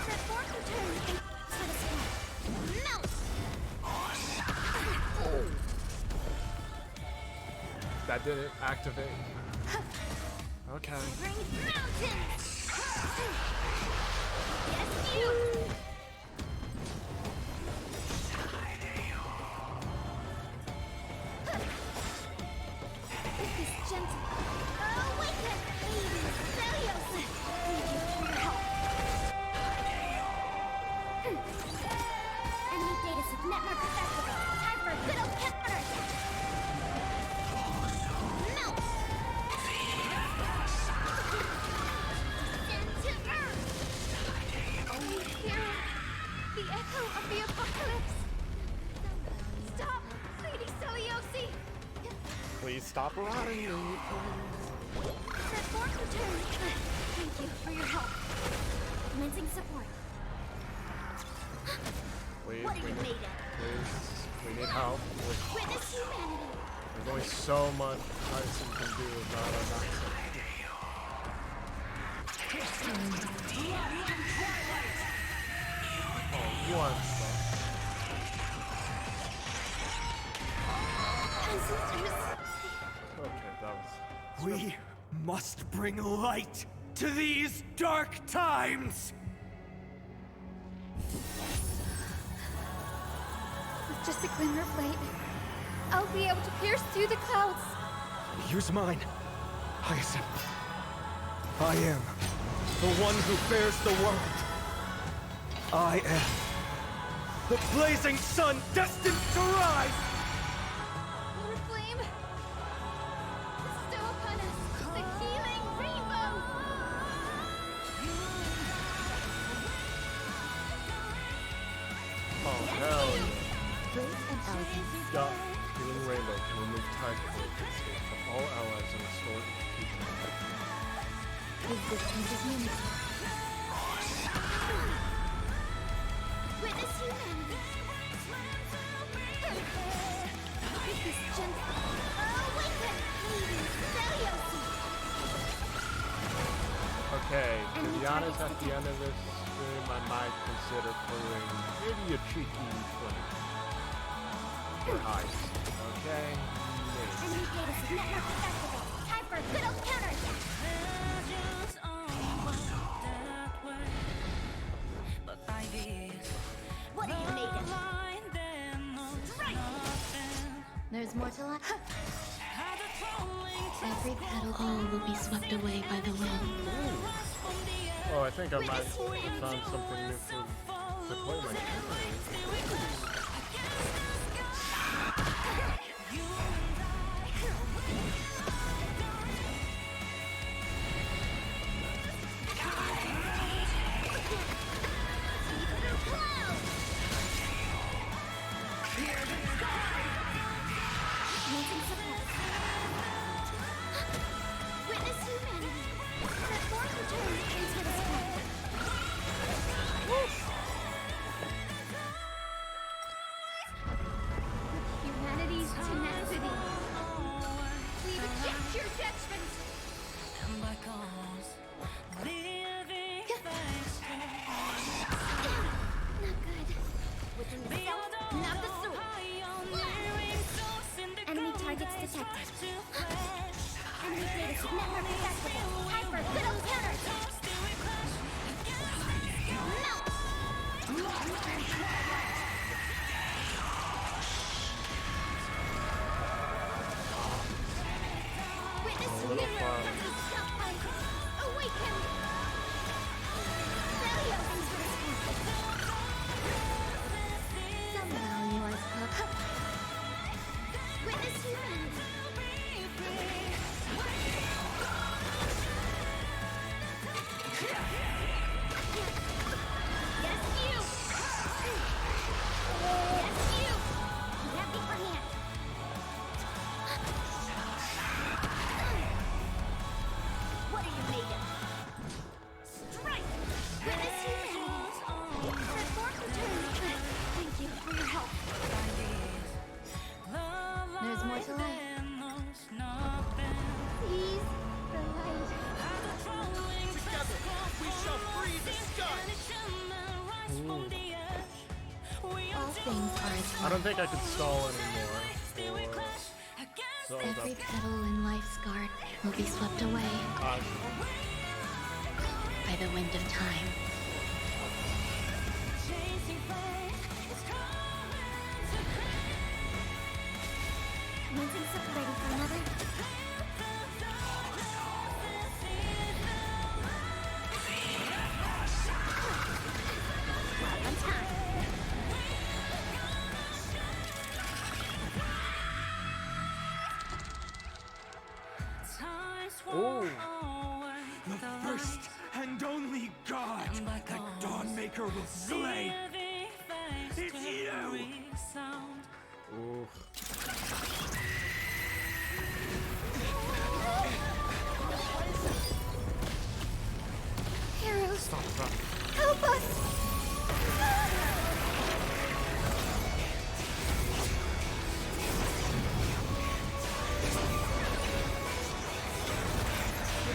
Transform return and satisfy. Melt!
That didn't activate. Okay.
Bring mountains! Yes, you! This is gentle. Awaken! Lady Celios! Need you for your help. Enemy data set network accessible. Time for a good old counter attack. Melt! Into Earth! Oh, you hear the echo of the apocalypse. Stop, Lady Celiosi!
Please stop rotting me, please.
Transform return. Thank you for your help. Commencing support.
Please,
What are
we
you
need,
made of?
please, we need help.
Witness humanity.
There's only so much Tyson can do about it. Oh, one. Okay, that was...
We must bring light to these dark times!
With just a glimmer of light, I'll be able to pierce through the clouds.
Use mine, Hyacinth. I am the one who bears the world. I am the blazing sun destined to rise!
Lord Flame, bestow upon us the healing rainbow.
Oh, hell yeah.
Grace and elegance.
Got Healing Rainbow can remove tide codes and escape from all allies and restore execution.
Resistance is unity. Witness humanity. This is gentle. Awaken!
Okay, to be honest, at the end of this stream, I might consider pulling maybe a cheeky 20. For heist. Okay? Maybe.
Enemy data is network activate. Time for a good old counterattack. What are you made of? Right. There's more to life. Every petal will be swept away by the wind.
Oh, I think I might have found something new for Cocolia.
Witness humanity. Transform return into the sky. Humanity's tenacity. We reject your judgment. Not good. Within the self, not the soul. Enemy targets detected. Enemy data should network accessible. Time for a good old counterattack. Melt! Witness mirror! Awaken! Somehow you are stuck. Witness humanity! Yes, you! Yes, you! You have the upper hand. What are you made of? Strike! Witness humanity! Transform return. Thank you for your help. There's more to life. Please, the light.
Together, we shall free the sky!
All things are as
I don't think I can stall anymore. So
every petal in life's garden will be swept away by the wind of time. One thing separating from another. Right on time.
Oh,
The first and only god that Dawnmaker will slay. It's you!
ooh.
Heroes,
Stop.
help us!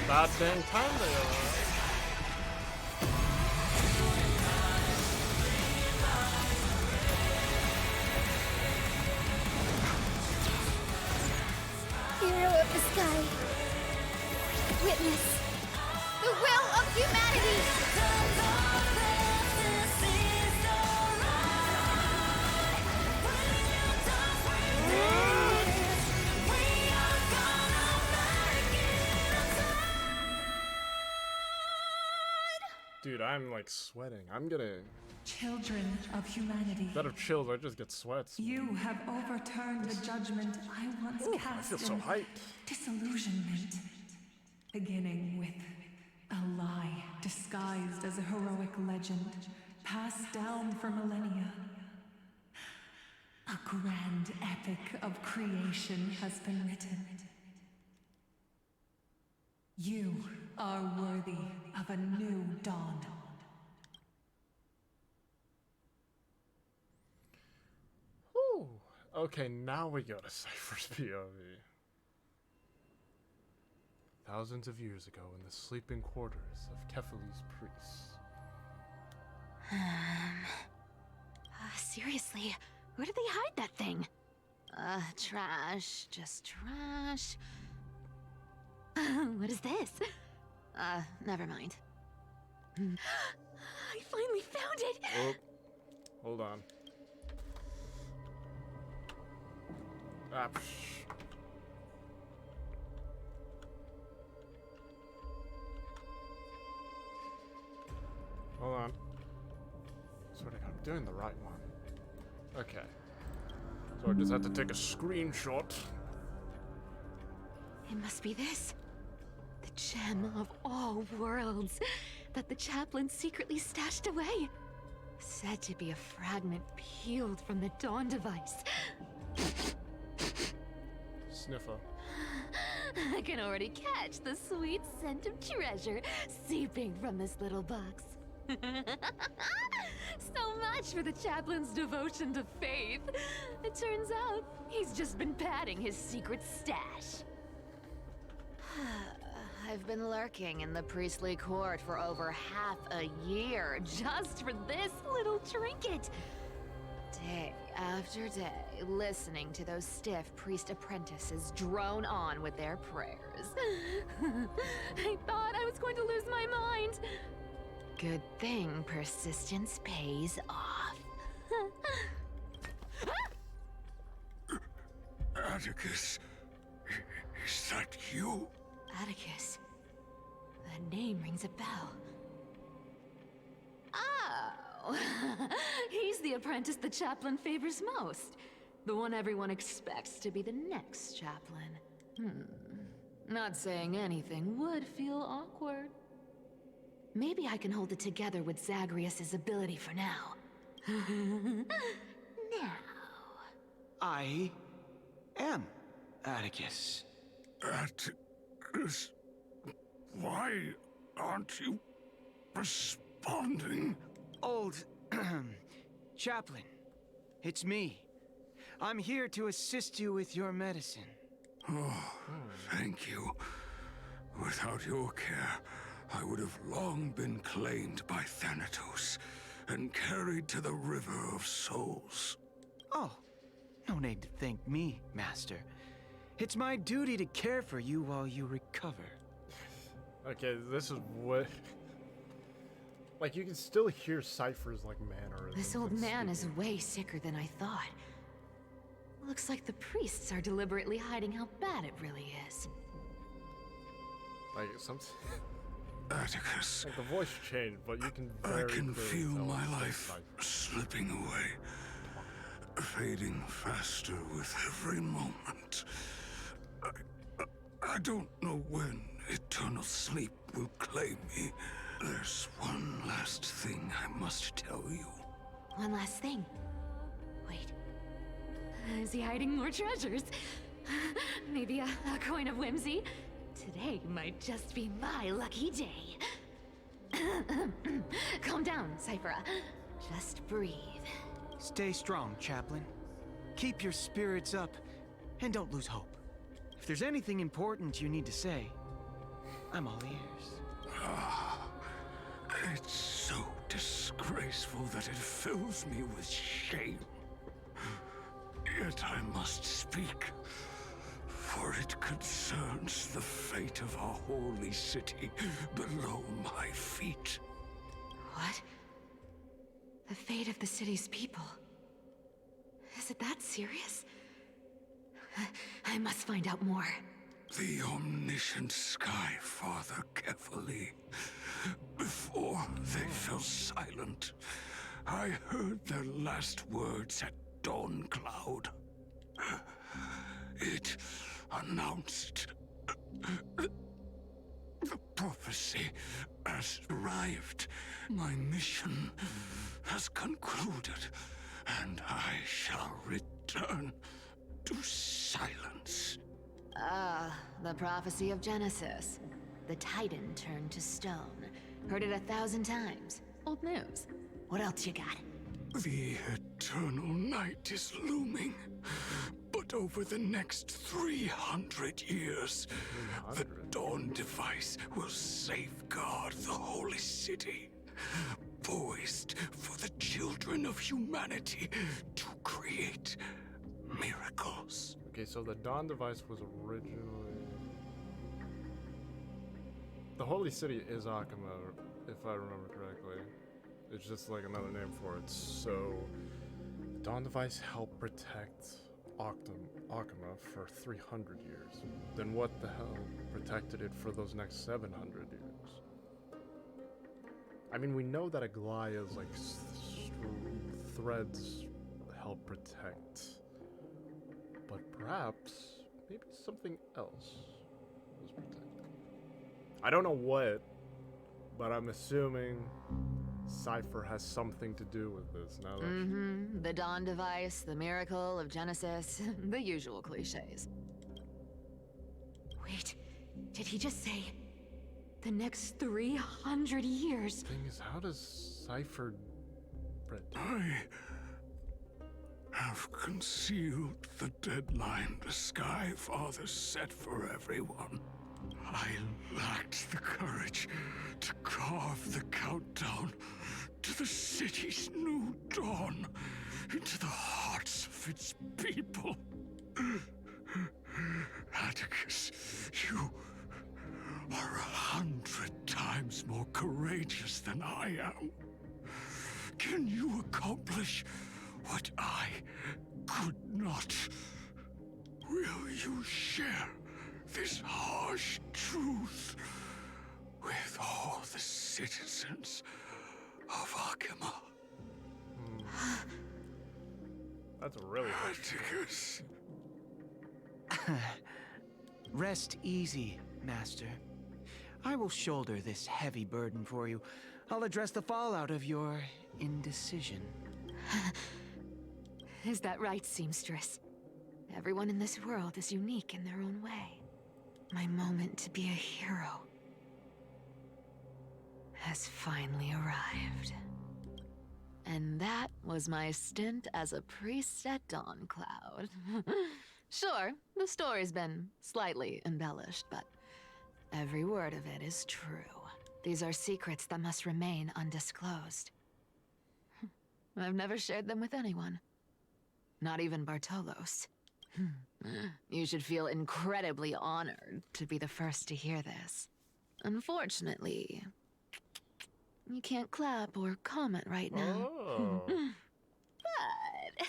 Bad dang time they are.
Hero of the sky. Witness the will of humanity.
Dude, I'm like sweating. I'm gonna.
Children of humanity,
Instead of chills, I just get sweats.
you have overturned the judgment I once
Ooh, I
cast
feel so
in
hyped.
disillusionment. Beginning with a lie disguised as a heroic legend, passed down for millennia. A grand epic of creation has been written. You are worthy of a new dawn.
Whew. Okay, now we go to Cypher's POV. Thousands of years ago in the sleeping quarters of Kefali's priests.
Seriously, where did they hide that thing? Trash. Just trash. What is this? Never mind. I finally found it!
Oh, hold on. Ah, psh. Hold on. Swear to God, I'm doing the right one. Okay. So I just have to take a screenshot.
It must be this. The gem of all worlds that the chaplain secretly stashed away. Said to be a fragment peeled from the Dawn device.
Sniffer.
I can already catch the sweet scent of treasure seeping from this little box. So much for the chaplain's devotion to faith. It turns out he's just been padding his secret stash. I've been lurking in the priestly court for over half a year just for this little trinket. Day after day, listening to those stiff priest apprentices drone on with their prayers. I thought I was going to lose my mind. Good thing persistence pays off.
Atticus, is that you?
Atticus. That name rings a bell. Oh! He's the apprentice the chaplain favors most. The one everyone expects to be the next chaplain. Not saying anything would feel awkward. Maybe I can hold it together with Zagreus's ability for now. Now.
I am Atticus.
Atticus, why aren't you responding?
Old chaplain, it's me. I'm here to assist you with your medicine.
Oh, thank you. Without your care, I would have long been claimed by Thanatos and carried to the River of Souls.
Oh, no need to thank me, Master. It's my duty to care for you while you recover.
Okay, this is what... Like, you can still hear Cypher's, like, mannerisms.
This old man is way sicker than I thought. Looks like the priests are deliberately hiding how bad it really is.
Like, some...
Atticus.
Like, the voice changed, but you can
I
very
can
clearly
feel
tell
my
it's
life
Cypher.
slipping away, fading faster with every moment. I don't know when eternal sleep will claim me. There's one last thing I must tell you.
One last thing. Wait. Is he hiding more treasures? Maybe a coin of whimsy? Today might just be my lucky day. Calm down, Cyphera. Just breathe.
Stay strong, chaplain. Keep your spirits up, and don't lose hope. If there's anything important you need to say, I'm all ears.
It's so disgraceful that it fills me with shame. Yet I must speak, for it concerns the fate of our holy city below my feet.
What? The fate of the city's people? Is it that serious? I must find out more.
The omniscient Sky Father Kefali. Before they fell silent, I heard their last words at Dawn Cloud. It announced the prophecy has arrived. My mission has concluded, and I shall return to silence.
Ah, the prophecy of Genesis. The Titan turned to stone. Heard it 1,000 times. Old news. What else you got?
The eternal night is looming. But over the next 300 years, the Dawn device will safeguard the holy city, poised for the children of humanity to create miracles.
Okay, so the Dawn device was originally... The holy city is Akama, if I remember correctly. It's just like another name for it. So, the Dawn device helped protect Akama for 300 years. Then what the hell protected it for those next 700 years? I mean, we know that Aglaya's like threads help protect, but perhaps maybe something else was protecting. I don't know what, but I'm assuming Cypher has something to do with this now that
The Dawn device, the miracle of Genesis, the usual cliches.
Wait, did he just say the next 300 years?
Thing is, how does Cypher
I have concealed the deadline the Sky Father set for everyone. I lacked the courage to carve the countdown to the city's new dawn into the hearts of its people. Atticus, you are 100 times more courageous than I am. Can you accomplish what I could not? Will you share this harsh truth with all the citizens of Akama?
That's really hard.
Atticus.
Rest easy, Master. I will shoulder this heavy burden for you. I'll address the fallout of your indecision.
Is that right, seamstress? Everyone in this world is unique in their own way. My moment to be a hero has finally arrived. And that was my stint as a priest at Dawncloud. Sure, the story's been slightly embellished, but every word of it is true. These are secrets that must remain undisclosed. I've never shared them with anyone. Not even Bartolos. You should feel incredibly honored to be the first to hear this. Unfortunately, you can't clap or comment right now.
Oh.
But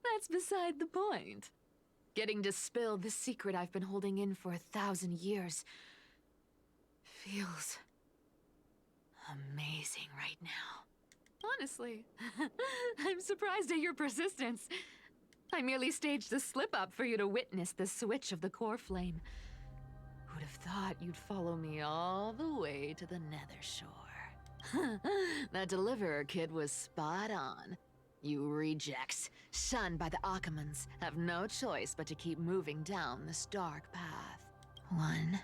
that's beside the point. Getting to spill the secret I've been holding in for 1,000 years feels amazing right now. Honestly, I'm surprised at your persistence. I merely staged the slip-up for you to witness the switch of the core flame. Who'd have thought you'd follow me all the way to the Nether Shore? That deliverer kid was spot on. You rejects, shunned by the Akamans, have no choice but to keep moving down this dark path. 1,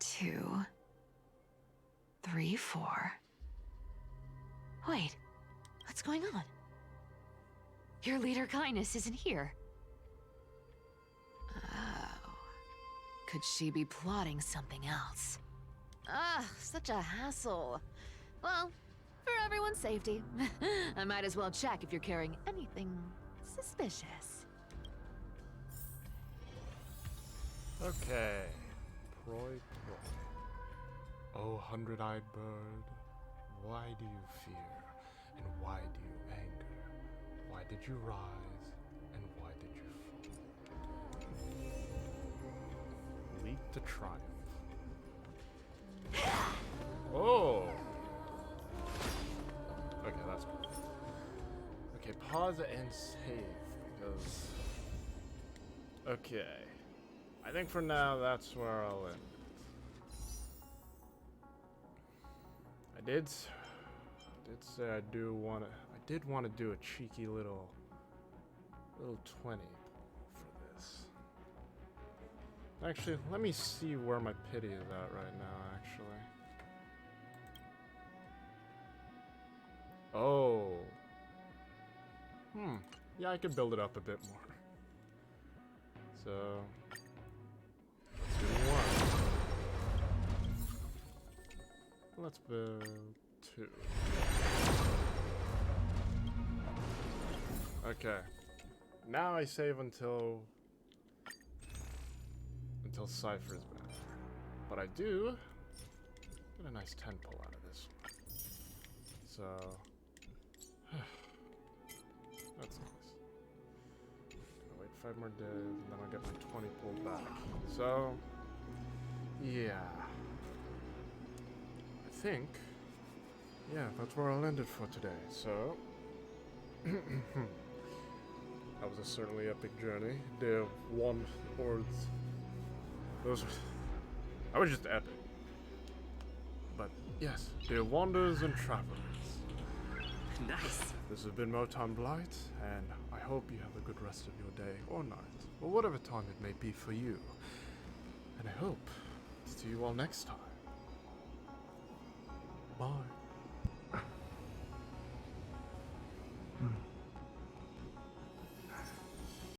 2, 3, 4. Wait, what's going on? Your leader Kindness isn't here. Oh. Could she be plotting something else? Ah, such a hassle. Well, for everyone's safety, I might as well check if you're carrying anything suspicious.
Okay. Proi. Oh, hundred-eyed bird, why do you fear, and why do you anger? Why did you rise, and why did you fall? Leap to triumph. Oh! Okay, that's good. Okay, pause and save, because... Okay. I think for now, that's where I'll end it. I did say I do want to... I did want to do a cheeky little 20 for this. Actually, let me see where my pity is at right now, actually. Oh. Yeah, I could build it up a bit more. So, let's do 1. Let's build 2. Okay. Now I save until Cypher's back. But I do get a nice 10 pull out of this one. So that's nice. Gonna wait 5 more days and then I'll get my 20 pulled back. So yeah. I think that's where I'll end it for today. So that was a certainly epic journey. Day of 1 Hordes. That was just epic. But yes, dear wanderers and travelers.
Nice.
This has been Moton Blight, and I hope you have a good rest of your day or night, or whatever time it may be for you. And I hope to see you all next time. Bye.